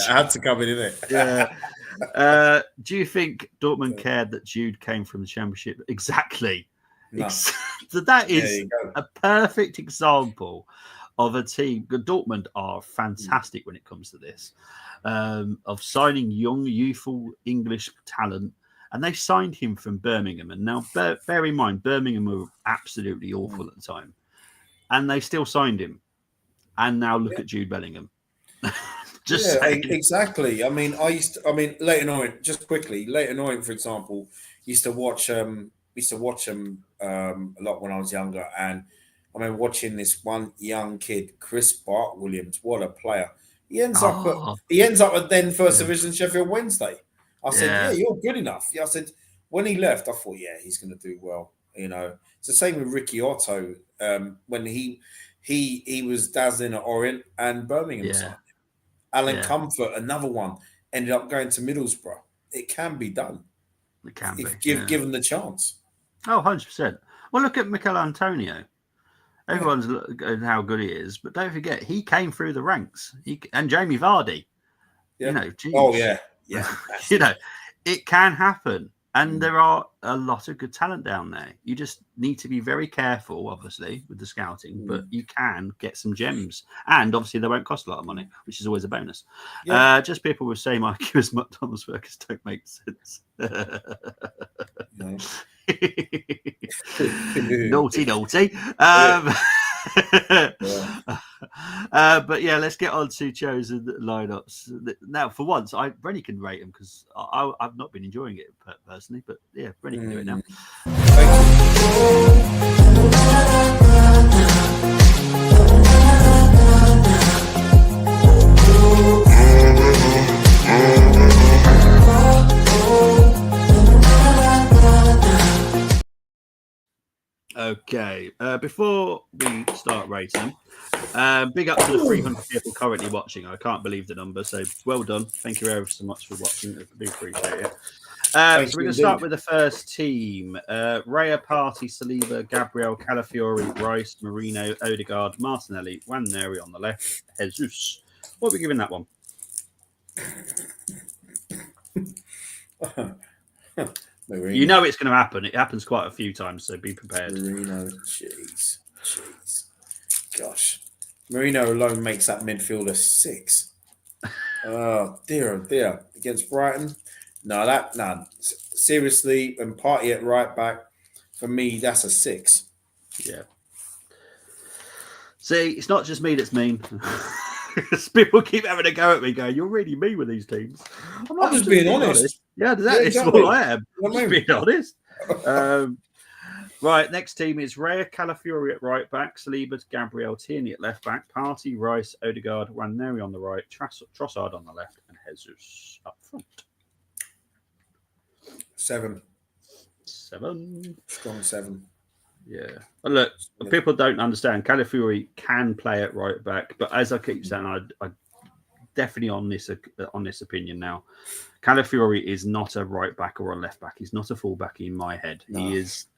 had to come in, didn't it? Do you think Dortmund cared that Jude came from the Championship? Exactly. No. That is a perfect example of a team. Dortmund are fantastic when it comes to this, of signing young, youthful English talent. And they signed him from Birmingham. And now, bear in mind, Birmingham were absolutely awful at the time. And they still signed him. And now look at Jude Bellingham. Exactly. I mean, Leighton Orient, just quickly, Leighton Orient, for example, used to watch him a lot when I was younger, and I mean, watching this one young kid, Chris Bart Williams. What a player! He ends up at then First Division Sheffield Wednesday. I said, yeah, you're good enough. Yeah, I said when he left, I thought, yeah, he's going to do well. You know, it's the same with Ricky Otto. When he was dazzling at Orient and Birmingham signed him. Alan Comfort, another one, ended up going to Middlesbrough. It can be done. It can be. Given the chance. Oh, 100%. Well, look at Mikel Antonio. Everyone's looking how good he is, but don't forget, he came through the ranks. And Jamie Vardy. Yeah. You know, geez. Oh, yeah. Yeah. You know, it can happen. And there are a lot of good talent down there. You just need to be very careful, obviously, with the scouting, but you can get some gems. And obviously, they won't cost a lot of money, which is always a bonus. Yeah. Just people with same IQ as McDonald's workers don't make sense. Naughty. But yeah, let's get on to chosen lineups. Now, for once, Brenny can rate them because I've not been enjoying it personally. But yeah, Brenny can do it now. Okay, before we start rating, big up to the 300 people currently watching. I can't believe the number, so well done. Thank you ever so much for watching. I do appreciate it. So we're going to start with the first team. Raya, Partey, Saliba, Gabriel, Calafiori, Rice, Marino, Odegaard, Martinelli, Nwaneri on the left, Jesus. What are we giving that one? Marino. You know it's going to happen. It happens quite a few times, so be prepared. Marino, jeez. Gosh. Marino alone makes that midfielder 6. Oh, dear. Against Brighton? No. Seriously, and Partey at right back, for me, that's a 6. Yeah. See, it's not just me that's mean. People keep having a go at me going, you're really mean with these teams. I'm just being honest. Yeah, that's all I am. I'm just being honest. Right, next team is Raya, Calafiori at right back, Saliba, Gabriel, Tierney at left back, Partey, Rice, Odegaard, Nwaneri on the right, Trossard on the left, and Jesus up front. 7. Strong 7. Yeah. But look, people don't understand. Calafiori can play at right back, but as I keep saying, I definitely on this opinion now. Calafiori is not a right back or a left back. He's not a full back in my head. No. He's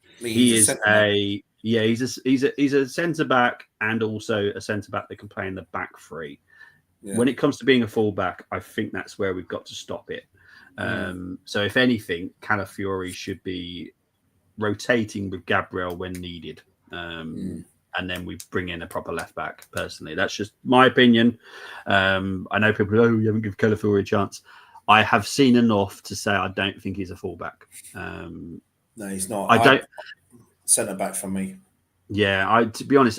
a centre back and also a centre back that can play in the back three. Yeah. When it comes to being a full back, I think that's where we've got to stop it. So if anything, Calafiori should be rotating with Gabriel when needed. And then we bring in a proper left back. Personally, that's just my opinion. I know people, you haven't given Calafiori a chance. I have seen enough to say I don't think he's a fullback. No, he's not. I don't centre back for me. Yeah, to be honest,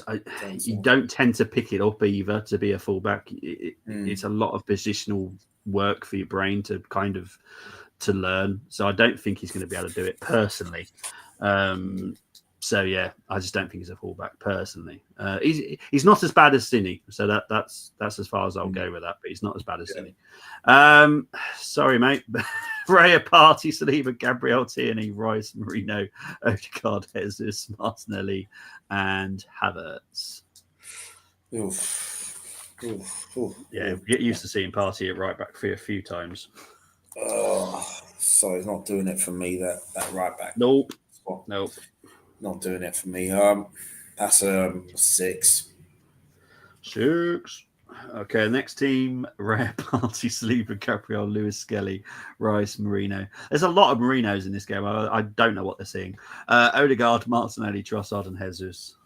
you don't tend to pick it up either to be a fullback. It's a lot of positional work for your brain to to learn. So I don't think he's going to be able to do it personally. So yeah, I just don't think he's a fullback personally. He's not as bad as Cine, so that's as far as I'll go with that. But he's not as bad as Cine. Sorry, mate. Raya, Partey, Saliba, Gabriel, Tierney, Rice, Marino, Odegaard, Jesus, Martinelli, and Havertz. Yeah, get used to seeing Partey at right back for a few times. So he's not doing it for me. That right back. Nope. Not doing it for me. That's a 6. 6. Okay, next team: Raya, Partey, Saliba, Gabriel, Lewis, Skelly, Rice, Marino. There's a lot of Marinos in this game. I don't know what they're seeing. Odegaard, Martinelli, Trossard, and Jesus.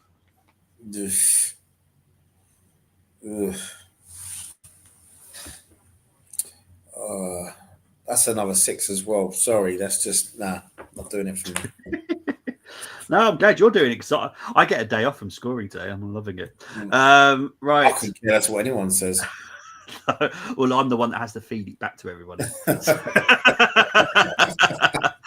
That's another 6 as well. Sorry, that's just not doing it for me. No, I'm glad you're doing it because I get a day off from scoring today. I'm loving it. Right. That's what anyone says. Well, I'm the one that has to feed it back to everybody.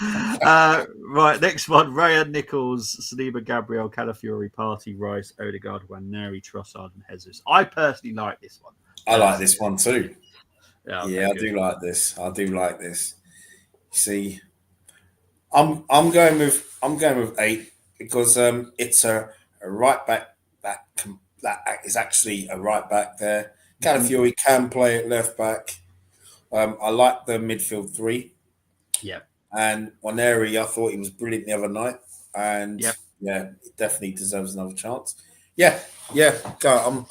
Right, next one. Raya, Nichols, Saliba, Gabriel, Calafiori, Partey, Rice, Odegaard, Waneri, Trossard, and Jesus. I personally like this one. I like this one too. Yeah, Yeah, okay, I do like this. I do like this. See, I'm going with 8 because it's a right back that is actually a right back there. Calafiori can play at left back. I like the midfield three. Yeah. And Waneri, I thought he was brilliant the other night, and Yep. yeah, he definitely deserves another chance. Yeah, yeah, go.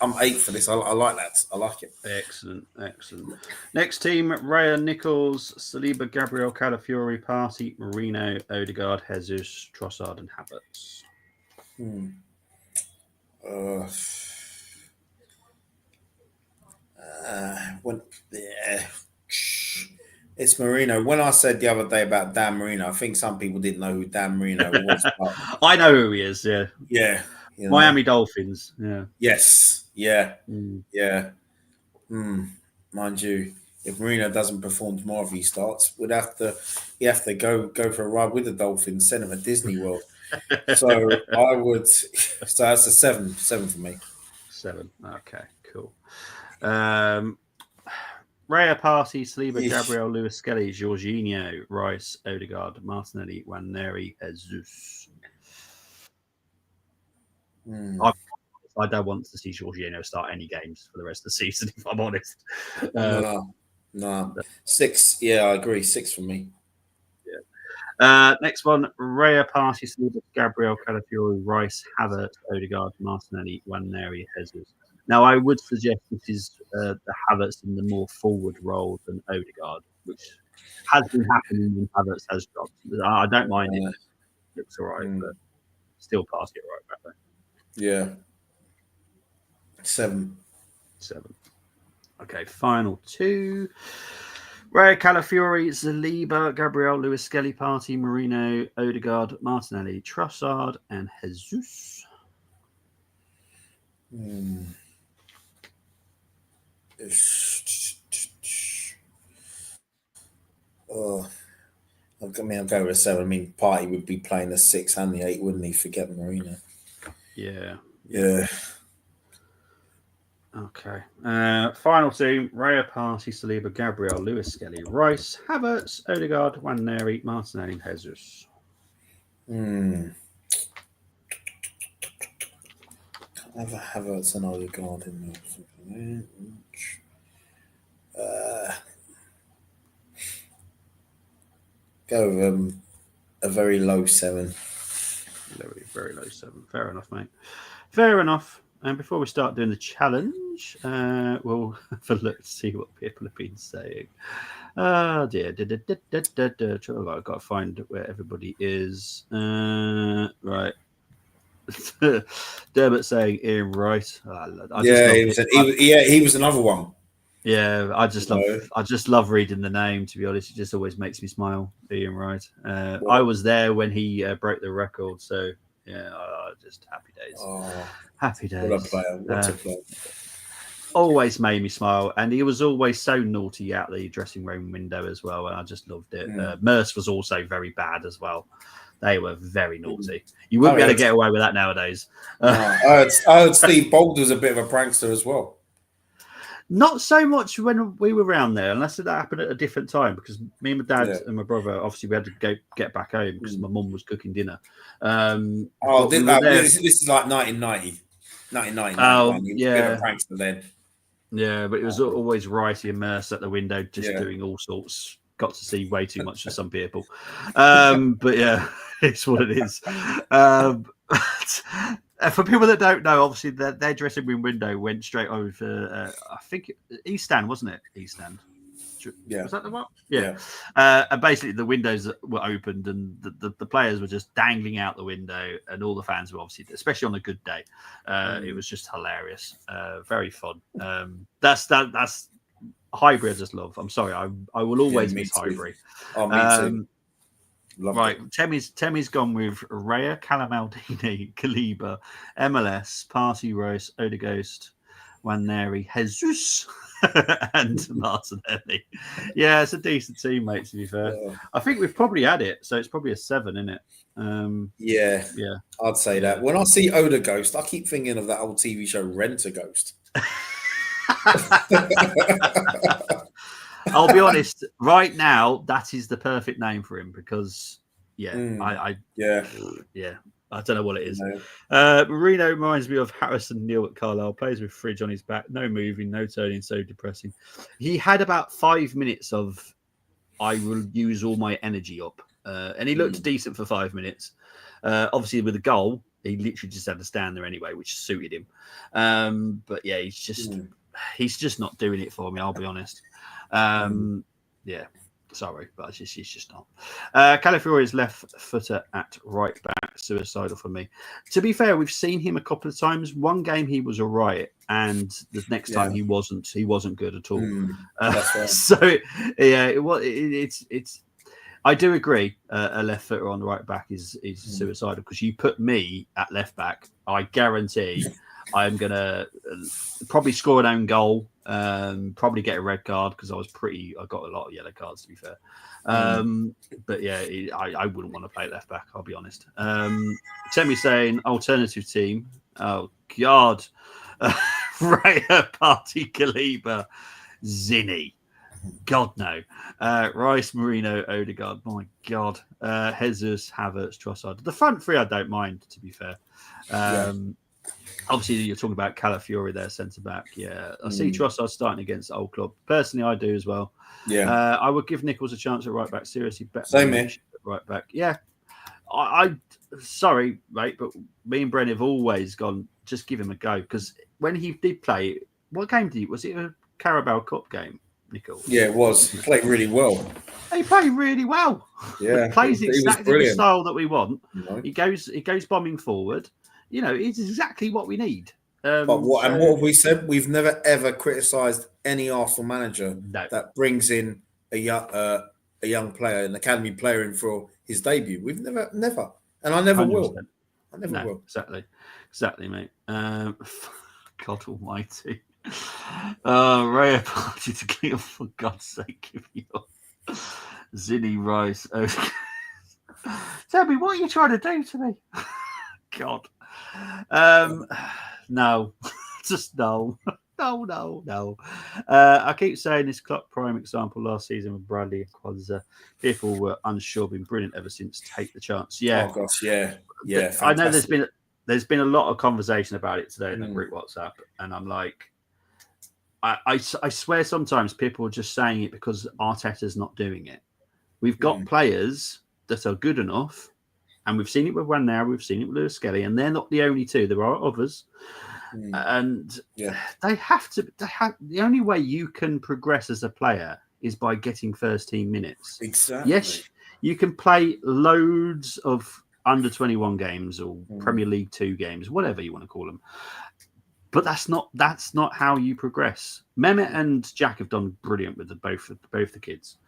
I'm 8 for this. I like that. I like it. Excellent, excellent. Next team: Raya, Nichols, Saliba, Gabriel, Calafiori, Partey, Marino, Odegaard, Jesus, Trossard, and Havertz. Uh, when yeah, it's Marino. When I said the other day about Dan Marino, I think some people didn't know who Dan Marino was. But I know who he is. Yeah, yeah, Miami Dolphins. Yeah. yes, yeah, Mm. yeah. Mind you, if Marino doesn't perform tomorrow, if he starts, you have to go for a ride with the Dolphins, send him to Disney World. So I would. So that's a 7 for me. 7. Okay, cool. Raya, Partey, Saliba, Eesh. Gabriel, Lewis Skelly, Jorginho, Rice, Odegaard, Martinelli, Waneri, Jesus. I don't want to see Jorginho start any games for the rest of the season, if I'm honest. No. 6. Yeah, I agree. 6 for me. Next one, Raya, Partey, Saliba, Gabriel, Calafiori, Rice, Havertz, Odegaard, Martinelli, Waneri, Jesus. Now, I would suggest this is the Havertz in the more forward role than Odegaard, which has been happening when Havertz has dropped. I don't mind it. It looks all right, but still pass it right back there. Yeah. 7. Okay, final 2. Raya, Calafiori, Saliba, Gabriel, Lewis Skelly, Partey, Marino, Odegaard, Martinelli, Trossard, and Jesus. Oh, I'll go with a 7. I mean, Partey would be playing the 6 and the 8, wouldn't he? Forget Marino. Yeah. Okay. Final 2. Raya, Partey, Saliba, Gabriel, Lewis Skelly, Rice, Havertz, Odegaard, Waneri, Martinelli, and Jesus. Havertz and Odegaard in there. Go with a very low 7. Very, very low 7. Fair enough, mate. Fair enough. And before we start doing the challenge, we'll have a look to see what people have been saying. Oh dear. I've got to find where everybody is. Right. Dermot saying Ian Wright. He was another one. Yeah, I just love reading the name. To be honest, it just always makes me smile. Ian Wright. I was there when he broke the record, so yeah, just happy days. Happy days. What a player! What a player! Always made me smile, and he was always so naughty out the dressing room window as well, and I just loved it. Merce was also very bad as well. They were very naughty. You wouldn't be able to get away with that nowadays. I heard Steve Bold was a bit of a prankster as well. Not so much when we were around there, unless that happened at a different time, because me and my dad and my brother, obviously, we had to get back home because my mum was cooking dinner. This is like 1990. 1990. He was a bit of a prankster then. Yeah, but it was always Righty and Merce at the window just doing all sorts. Got to see way too much for some people. But yeah, it's what it is. For people that don't know, obviously their dressing room window went straight over. I think East Stand, wasn't it? East Stand. Yeah. Was that the one? Yeah. And basically the windows were opened and the players were just dangling out the window, and all the fans were obviously, especially on a good day. It was just hilarious. Very fun. That's Highbury I just love. I'm sorry. I will always miss Highbury. Oh, me too. Right, Temmie's gone with Raya, Calamaldini, Kaliba, MLS, Partey, Rice, Odegaard, Waneri, Jesus, and Martinelli. Yeah, it's a decent team, mate, to be fair. I think we've probably had it, so it's probably a 7, isn't it? Yeah, I'd say that. When I see Oda Ghost, I keep thinking of that old TV show Rent a Ghost. I'll be honest, right now, that is the perfect name for him because, I don't know what it is. Marino reminds me of Harrison Neal at Carlisle. Plays with fridge on his back, no moving, no turning, so depressing. He had about 5 minutes of, I will use all my energy up. And he looked decent for 5 minutes. Obviously, with a goal, he literally just had to stand there anyway, which suited him. But yeah, he's just not doing it for me. I'll be honest. Yeah, sorry, but he's just not. Calafiori's left footer at right back, suicidal for me. To be fair, we've seen him a couple of times. One game he was all right, and the next time he wasn't good at all. So yeah, it's. I do agree. A left footer on the right back is suicidal because you put me at left back, I guarantee I'm gonna probably score an own goal, probably get a red card because I got a lot of yellow cards to be fair. But yeah, I wouldn't want to play left back. I'll be honest. Temi saying alternative team. Oh God, Raya, Party, Kaliba, Zinni. God no. Rice, Marino, Odegaard. My God. Jesus, Havertz, Trossard. The front three I don't mind, to be fair. Obviously, you're talking about Calafiori there, centre back. Yeah, I see Trossard starting against Old Club. Personally, I do as well. Yeah, I would give Nichols a chance at right back. Seriously, better same here. Right back. Yeah, I sorry, mate, but me and Bren have always gone. Just give him a go because when he did play, what game did he? Was it a Carabao Cup game? Nichols. Yeah, it was. He played really well. He played really well. Yeah, he plays exactly the style that we want. No. He goes bombing forward. You know, it's exactly what we need. But what have we said? We've never ever criticised any Arsenal manager that brings in a young player, an academy player, in for his debut. We've never, and I never 100%. Will. I never will. Exactly, mate. God Almighty. Rare party to kill, for God's sake, give me up. Zinni Rice. Tell me, what are you trying to do to me? God. No. Just no. No. I keep saying this Klopp prime example last season with Bradley and Kwanzaa. People were unsure, been brilliant ever since. Take the chance. Yeah. Oh gosh, yeah. I know there's been a lot of conversation about it today in the group WhatsApp, and I'm like, I swear sometimes people are just saying it because Arteta's not doing it. We've got players that are good enough, and we've seen it with Waneri, we've seen it with Lewis Skelly, and they're not the only two. There are others, and they have to. The only way you can progress as a player is by getting first team minutes. Exactly. Yes, you can play loads of under 21 games or Premier League 2 games, whatever you want to call them. But that's not how you progress. Mehmet and Jack have done brilliant with both the kids.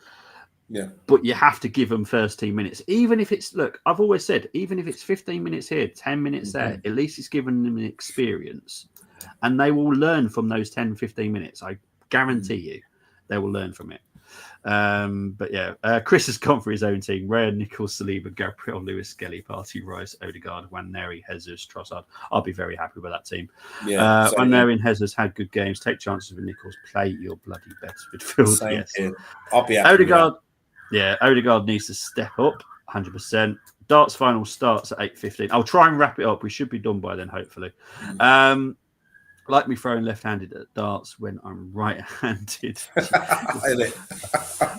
Yeah. But you have to give them first team minutes. Even if it's, look, I've always said, even if it's 15 minutes here, 10 minutes there, at least it's given them an experience. And they will learn from those 10, 15 minutes. I guarantee you they will learn from it. But yeah, Chris has gone for his own team. Raya, Nichols, Saliba, Gabriel, Lewis, Skelly, Partey, Rice, Odegaard, Waneri, Jesus, Trossard. I'll be very happy with that team. Yeah, Waneri and Jesus had good games. Take chances with Nichols. Play your bloody best midfield. Yes. I'll be happy Odegaard. Odegaard needs to step up 100%. Darts final starts at 8:15. I'll try and wrap it up. We should be done by then, hopefully. Like me throwing left-handed at darts when I'm right-handed.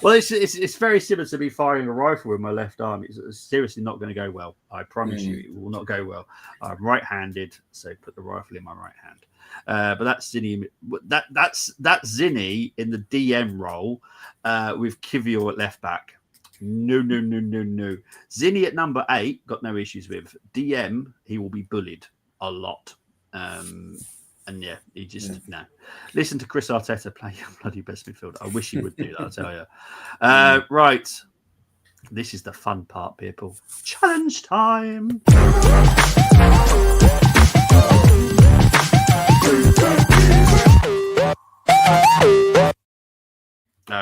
Well, it's very similar to me firing a rifle with my left arm. It's seriously not going to go well. I promise you, it will not go well. I'm right-handed, so put the rifle in my right hand. But that's Zinni. That's Zinni in the DM role with Kivior at left back. No. Zinni at number 8, got no issues with. DM, he will be bullied a lot. And yeah, he just no. Listen to Chris Arteta play your bloody best midfielder. I wish he would do that, I'll tell you. Right. This is the fun part, people. Challenge time.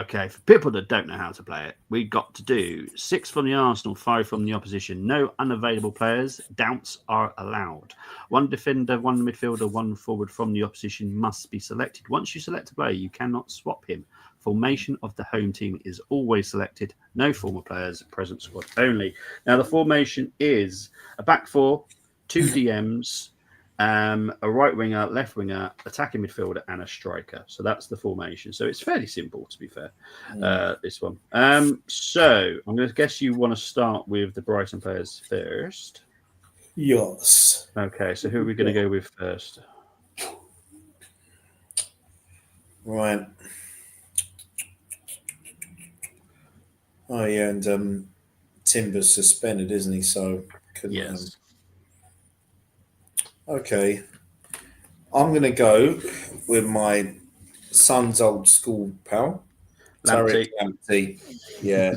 Okay, for people that don't know how to play it, we got to do 6 from the Arsenal, 5 from the opposition. No unavailable players. Doubts are allowed. 1 defender, 1 midfielder, 1 forward from the opposition must be selected. Once you select a player, you cannot swap him. Formation of the home team is always selected. No former players, present squad only. Now, the formation is a back 4, 2 DMs, a right winger, left winger, attacking midfielder, and a striker. So that's the formation. So it's fairly simple, to be fair. This one. So I'm going to guess you want to start with the Brighton players first. Yes. Okay. So who are we going to go with first? Right. Oh yeah, and Timber's suspended, isn't he? So couldn't. Yes. Okay. I'm gonna go with my son's old school pal, Tariq Lamptey. Yeah.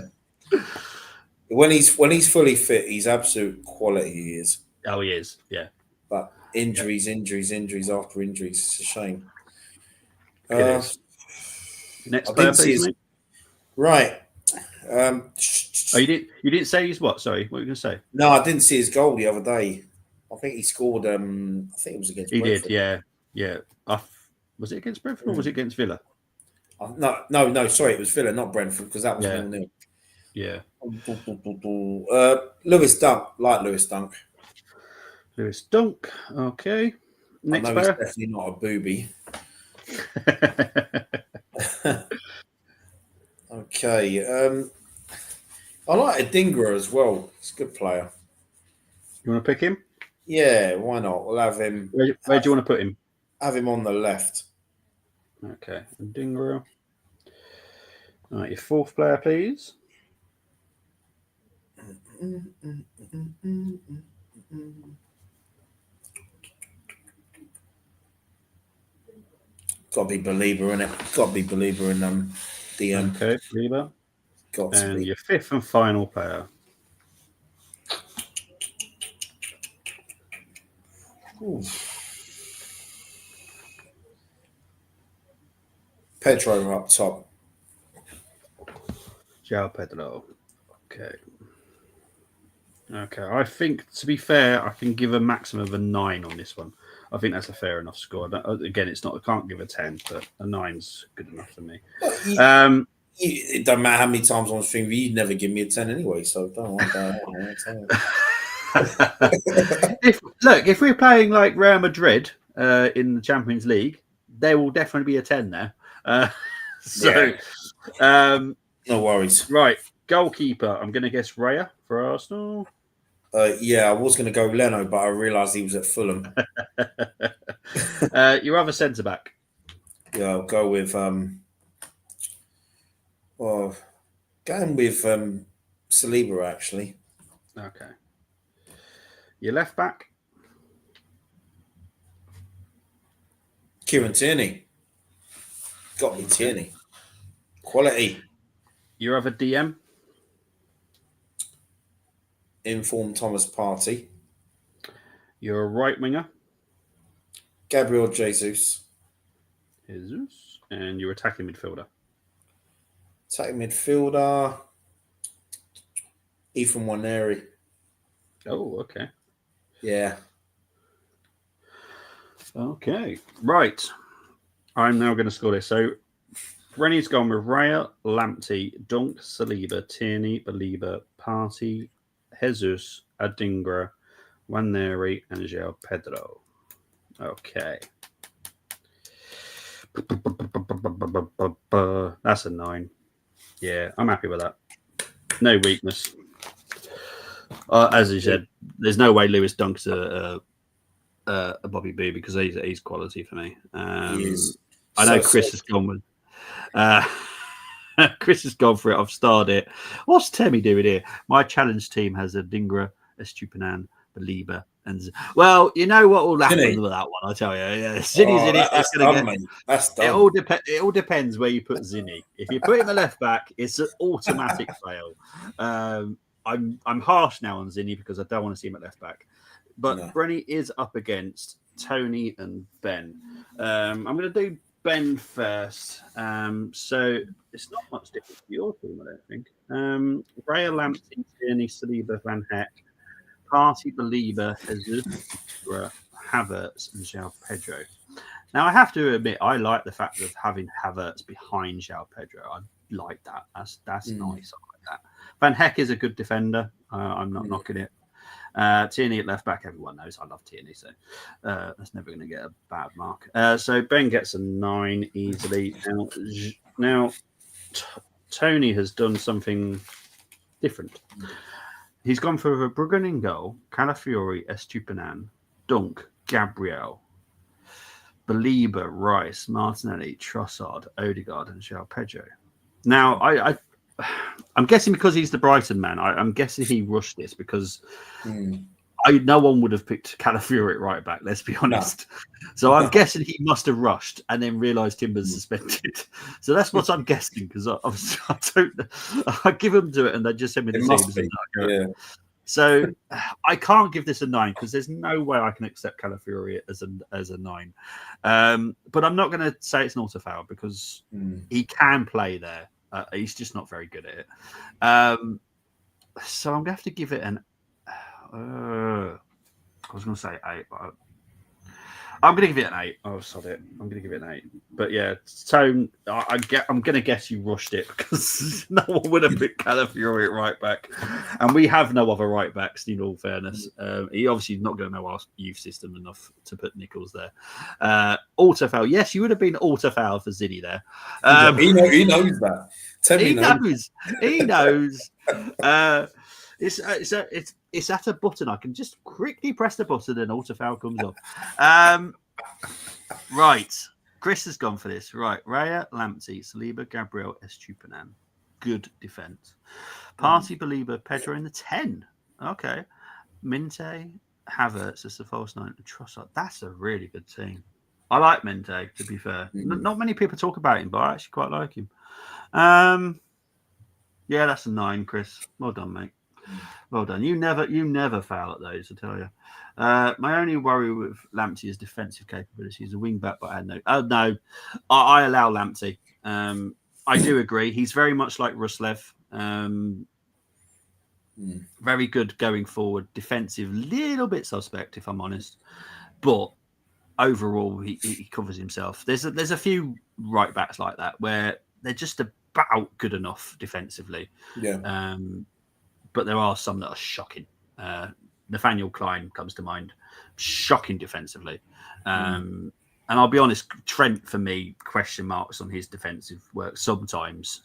when he's fully fit, he's absolute quality. He is. Oh, he is. Yeah. But injuries after injuries. It's a shame. It is. Next player, please, mate. Right. Oh, you didn't say he's what? Sorry, what were you going to say? No, I didn't see his goal the other day. I think he scored. I think it was against. He Brentford. did, yeah. Was it against Brentford or was it against Villa? No. Sorry, it was Villa, not Brentford, because that was 0-0. Yeah. Lewis Dunk, like Lewis Dunk. Lewis Dunk. Okay. Next I know player. he's definitely not a booby. Okay. I like Adingra as well. He's a good player. You want to pick him? Yeah, why not? We'll have him. Where do you want to put him? Have him on the left. Okay. Adingra. All right, your 4th player, please. Got to be Belieber in it. Got to be Belieber in DM. Okay, Belieber. Got to and be. your 5th and final player. Ooh. Pedro up top. João Pedro. Okay. I think, to be fair, I can give a maximum of a 9 on this one. I think that's a fair enough score. Again, it's not. I can't give a 10, but a 9's good enough for me. It doesn't matter how many times on stream, you'd never give me a 10 anyway, so don't worry about it. If we're playing like Real Madrid in the Champions League, there will definitely be a 10 there. No worries. Right, goalkeeper. I'm going to guess Raya for Arsenal. Yeah, I was going to go Leno, but I realised he was at Fulham. Your other centre back. Yeah, I'll go with going with Saliba actually. Okay. Your left back. Kieran Tierney. Got me Tierney. Quality. Your other DM. Informed Thomas Partey. You're a right winger. Gabriel Jesus. And your attacking midfielder. Attacking midfielder. Ethan Waneri. Oh, okay. Yeah. Okay. Right. I'm now going to score this. So Rennie's gone with Raya, Lamptey, Dunk, Saliba, Tierney, Belieber, Partey, Jesus, Adingra, Waneri, and João Pedro. Okay. That's a 9. Yeah, I'm happy with that. No weakness. As you said, there's no way Lewis Dunk's a Bobby Boo because he's quality for me. He is. I know Chris has gone with. Chris has gone for it. I've starred it. What's Temi doing here? My challenge team has Adingra, Estupinan, Belieber, and well, you know what will happen with that one. I tell you, yeah, Zinny's in it. That's done, mate. That's done. It all depends where you put Zinny. If you put him a left back, it's an automatic fail. I'm harsh now on Zinny because I don't want to see him at left back. But Brenny is up against Tony and Ben. I'm going to do Ben first. So it's not much different to your team, I don't think. Raya, Lamptey, Tierney, Saliba, Van Heck, Party, Belieber, Jesus, Havertz, and João Pedro. Now, I have to admit, I like the fact of having Havertz behind João Pedro. I like that. That's nice. I like that. Van Heck is a good defender. I'm not knocking it. Tierney at left back, everyone knows I love Tierney, so that's never going to get a bad mark. So Ben gets a 9 easily. Now Tony has done something different. He's gone for Verbruggen in goal, Calafiori, Estupinan, Dunk, Gabriel, Belieber, Rice, Martinelli, Trossard, Odegaard, and João Pedro. Now, I'm guessing because he's the Brighton man, I'm guessing he rushed this because no one would have picked Calafiori at right back, let's be honest. No. So I'm guessing he must have rushed and then realised him was suspended. So that's what I'm guessing because I don't know. I give them to it and they just send me the teams. Yeah. So I can't give this a 9 because there's no way I can accept Calafiori as a 9. But I'm not going to say it's an auto foul because he can play there. He's just not very good at it. So I'm going to have to give it an. I was going to say 8, but I'm going to give it an 8. Oh, sod it. I'm going to give it an 8. But yeah, Tone, I'm going to guess you rushed it because no one would have picked Calafiori at right back. And we have no other right backs, in all fairness. He obviously is not going to know our youth system enough to put Nichols there. Auto foul. Yes, you would have been auto foul for Ziddy there. He knows that. He knows. It's at a button. I can just quickly press the button and auto foul comes up. Right. Chris has gone for this. Right. Raya, Lamptey, Saliba, Gabriel, Estupinan. Good defense. Party, Belieber, Pedro in the 10. Okay. Minte, Havertz as the false 9. Trossard. That's a really good team. I like Minte, to be fair. Not many people talk about him, but I actually quite like him. Yeah, that's a 9, Chris. Well done, mate. Well done. You never fail at those, I tell you. My only worry with Lamptey is defensive capability. He's a wing back, but I no. I allow Lamptey. I do agree. He's very much like Ruslev. Very good going forward. Defensive, little bit suspect, if I'm honest. But overall, he covers himself. There's a few right backs like that where they're just about good enough defensively. Yeah. But there are some that are shocking. Nathaniel Klein comes to mind. Shocking defensively. And I'll be honest, Trent, for me, question marks on his defensive work sometimes,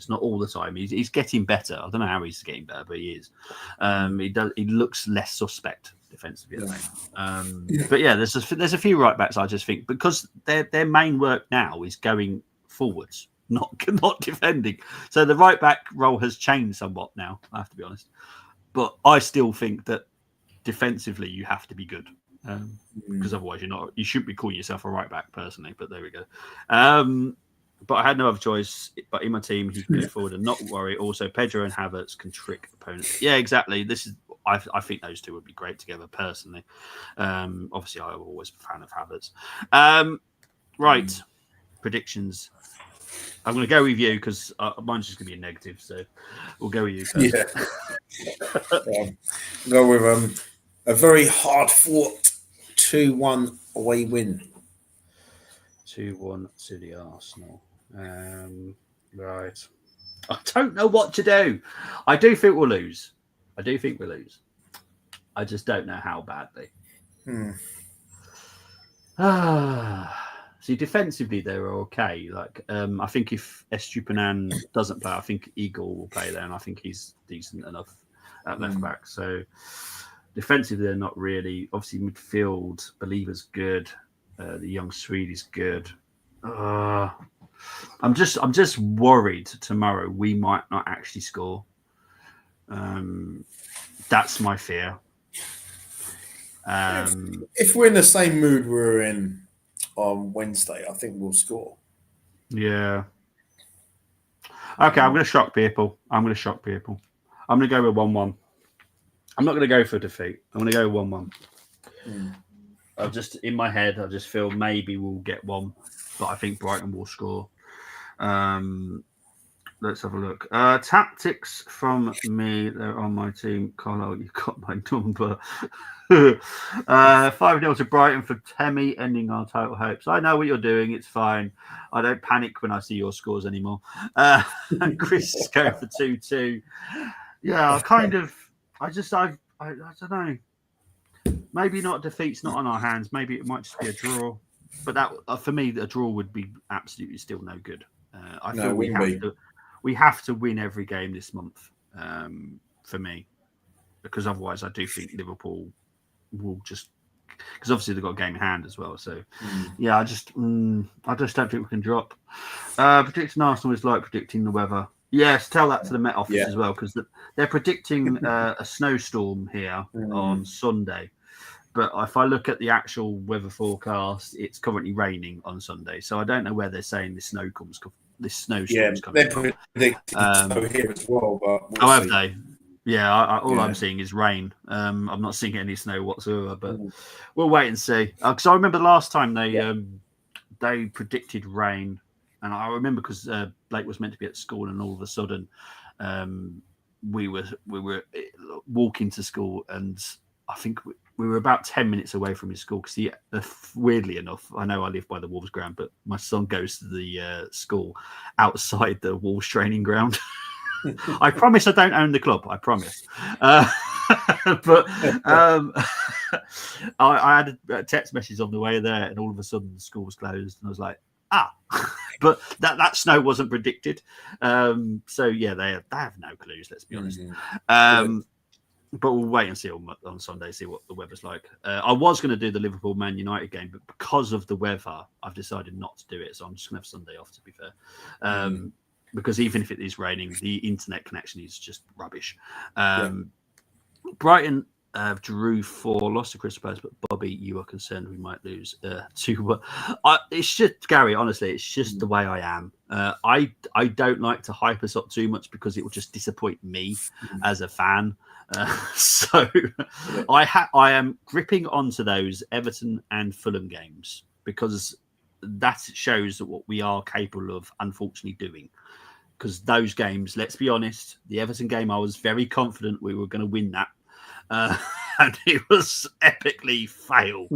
not all the time. He's getting better. I don't know how he's getting better, but he is. He looks less suspect defensively. Yeah. But yeah, there's a few right backs I just think because their main work now is going forwards. Not defending. So the right back role has changed somewhat now, I have to be honest. But I still think that defensively you have to be good. Because otherwise you shouldn't be calling yourself a right back personally, but there we go. But I had no other choice. But in my team, he can go forward and not worry. Also, Pedro and Havertz can trick opponents. Yeah, exactly. I think those two would be great together personally. Obviously, I'm always a fan of Havertz. Right. Predictions. I'm going to go with you because mine's just going to be a negative. So we'll go with you first. Yeah. Go with a very hard-fought 2-1 away win. 2-1 to the Arsenal. Right. I don't know what to do. I do think we'll lose. I just don't know how badly. See, defensively, they're okay. Like, I think if Estupinan doesn't play, I think Eagle will play there, and I think he's decent enough at left back. So, defensively, they're not really. Obviously, midfield, Believer's good. The young Swede is good. I'm just worried tomorrow we might not actually score. That's my fear. If we're in the same mood we're in on Wednesday, I think we'll score. Yeah. Okay, I'm going to shock people. I'm going to go with 1-1. I'm not going to go for defeat. I'm going to go 1-1. I just in my head, I just feel maybe we'll get one. but I think Brighton will score. Let's have a look. Tactics from me. They're on my team. Carlo, you got my number. 5-0 to Brighton for Temi, ending our total hopes. I know what you're doing. It's fine. I don't panic when I see your scores anymore. Chris is going for 2-2. Yeah, I don't know. Maybe not defeat's not on our hands. Maybe it might just be a draw. But that for me, a draw would be absolutely still no good. I feel we have to win every game this month for me, because otherwise I do think Liverpool will just, because obviously they've got a game in hand as well. So yeah, I just don't think we can drop. Predicting Arsenal is like predicting the weather. Yes, tell that to the Met Office as well, because they're predicting a snowstorm here on Sunday. But if I look at the actual weather forecast, it's currently raining on Sunday. So I don't know where they're saying this snowstorm's coming. They're predicting snow here as well. But have they? Yeah, I'm seeing is rain. I'm not seeing any snow whatsoever. But we'll wait and see. Because I remember the last time they predicted rain, and I remember because Blake was meant to be at school, and all of a sudden we were walking to school, and I think we were about 10 minutes away from his school, because weirdly enough, I know I live by the Wolves ground, but my son goes to the school outside the Wolves training ground. I promise I don't own the club. I promise. But I had a text message on the way there, and all of a sudden the school was closed, and I was like, but that snow wasn't predicted. So yeah, they have no clues. Let's be honest. But we'll wait and see on Sunday, see what the weather's like. I was going to do the Liverpool-Man United game, but because of the weather, I've decided not to do it. So I'm just going to have Sunday off, to be fair. Because even if it is raining, the internet connection is just rubbish. Brighton drew 4, lost to Crystal Palace, but Bobby, you are concerned we might lose 2. It's just, Gary, honestly, it's just the way I am. I don't like to hype us up too much, because it will just disappoint me as a fan. So I am gripping onto those Everton and Fulham games, because that shows what we are capable of, unfortunately, doing. Because those games, let's be honest, the Everton game, I was very confident we were going to win that. And it was epically fail.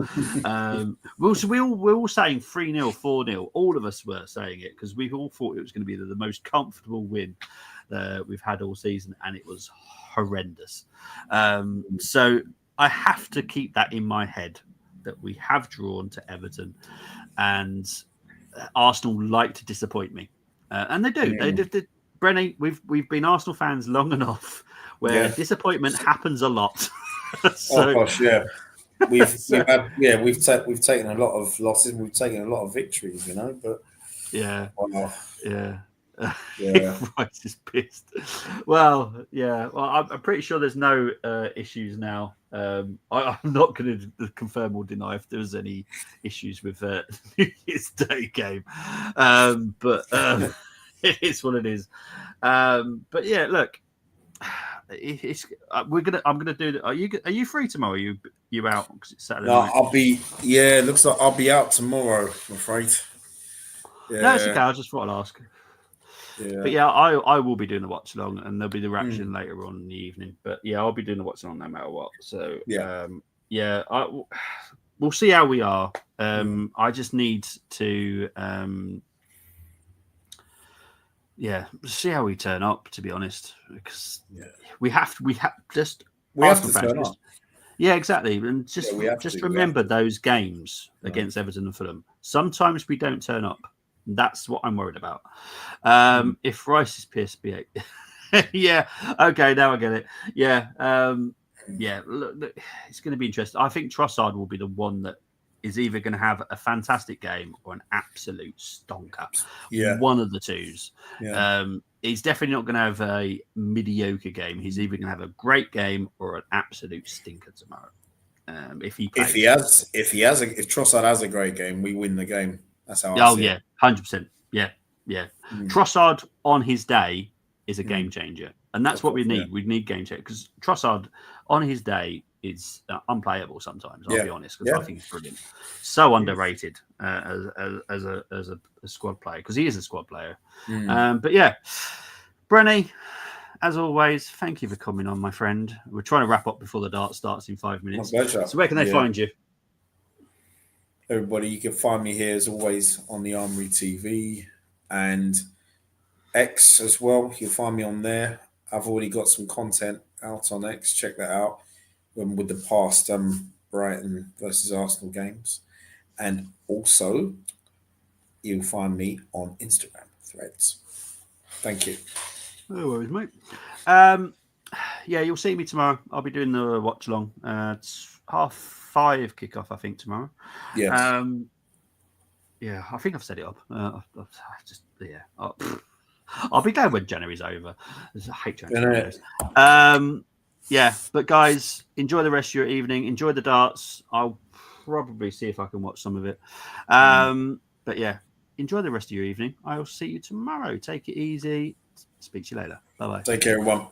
We were all saying 3-0, 4-0. All of us were saying it, because we all thought it was going to be the most comfortable win we've had all season, and it was horrendous. So I have to keep that in my head, that we have drawn to Everton, and Arsenal like to disappoint me, and they do. They did. Brenny, we've been Arsenal fans long enough where disappointment happens a lot. So, gosh, yeah. We've taken a lot of losses, we've taken a lot of victories, but Rice is pissed. Well, I'm pretty sure there's no issues now. I'm not going to confirm or deny if there was any issues with New Year's Day game, but it is what it is. But yeah, look, I'm gonna do. Are you free tomorrow? Are you out because it's Saturday night? I'll be. Yeah, it looks like I'll be out tomorrow, I'm afraid. Yeah. No, it's okay. I just thought I'd ask. Yeah. But yeah, I will be doing the watch along, and there'll be the reaction later on in the evening. But yeah, I'll be doing the watch along no matter what. So we'll see how we are. I just need to see how we turn up, to be honest, because we have to turn up. Yeah, exactly. And just remember those games against Everton and Fulham. Sometimes we don't turn up. That's what I'm worried about. If Rice is PSB8, yeah, okay, now I get it. Yeah, look, it's going to be interesting. I think Trossard will be the one that is either going to have a fantastic game or an absolute stonker. Yeah, one of the twos. Yeah. He's definitely not going to have a mediocre game. He's either going to have a great game or an absolute stinker tomorrow. If Trossard has a great game, we win the game. That's how I see it. 100%. Yeah. Trossard on his day is a game changer, and that's what we need. We need game changer, because Trossard on his day is unplayable sometimes. I'll Yeah. be honest, because I think he's brilliant. So underrated as a squad player, because he is a squad player. But yeah, Brenny, as always, thank you for coming on, my friend. We're trying to wrap up before the dart starts in 5 minutes. My pleasure. So where can they find you? Everybody, you can find me here as always on the Armory TV and X as well. You'll find me on there. I've already got some content out on X. Check that out with the past Brighton versus Arsenal games. And also, you'll find me on Instagram threads. Thank you. No worries, mate. Yeah, you'll see me tomorrow. I'll be doing the watch along. It's 5:30 kickoff, I think, tomorrow. Yes. Yeah, I think I've set it up. I'll be glad when January's over. I hate January. Yeah, but guys, enjoy the rest of your evening. Enjoy the darts. I'll probably see if I can watch some of it. But yeah, enjoy the rest of your evening. I'll see you tomorrow. Take it easy. Speak to you later. Bye-bye. Take care, everyone.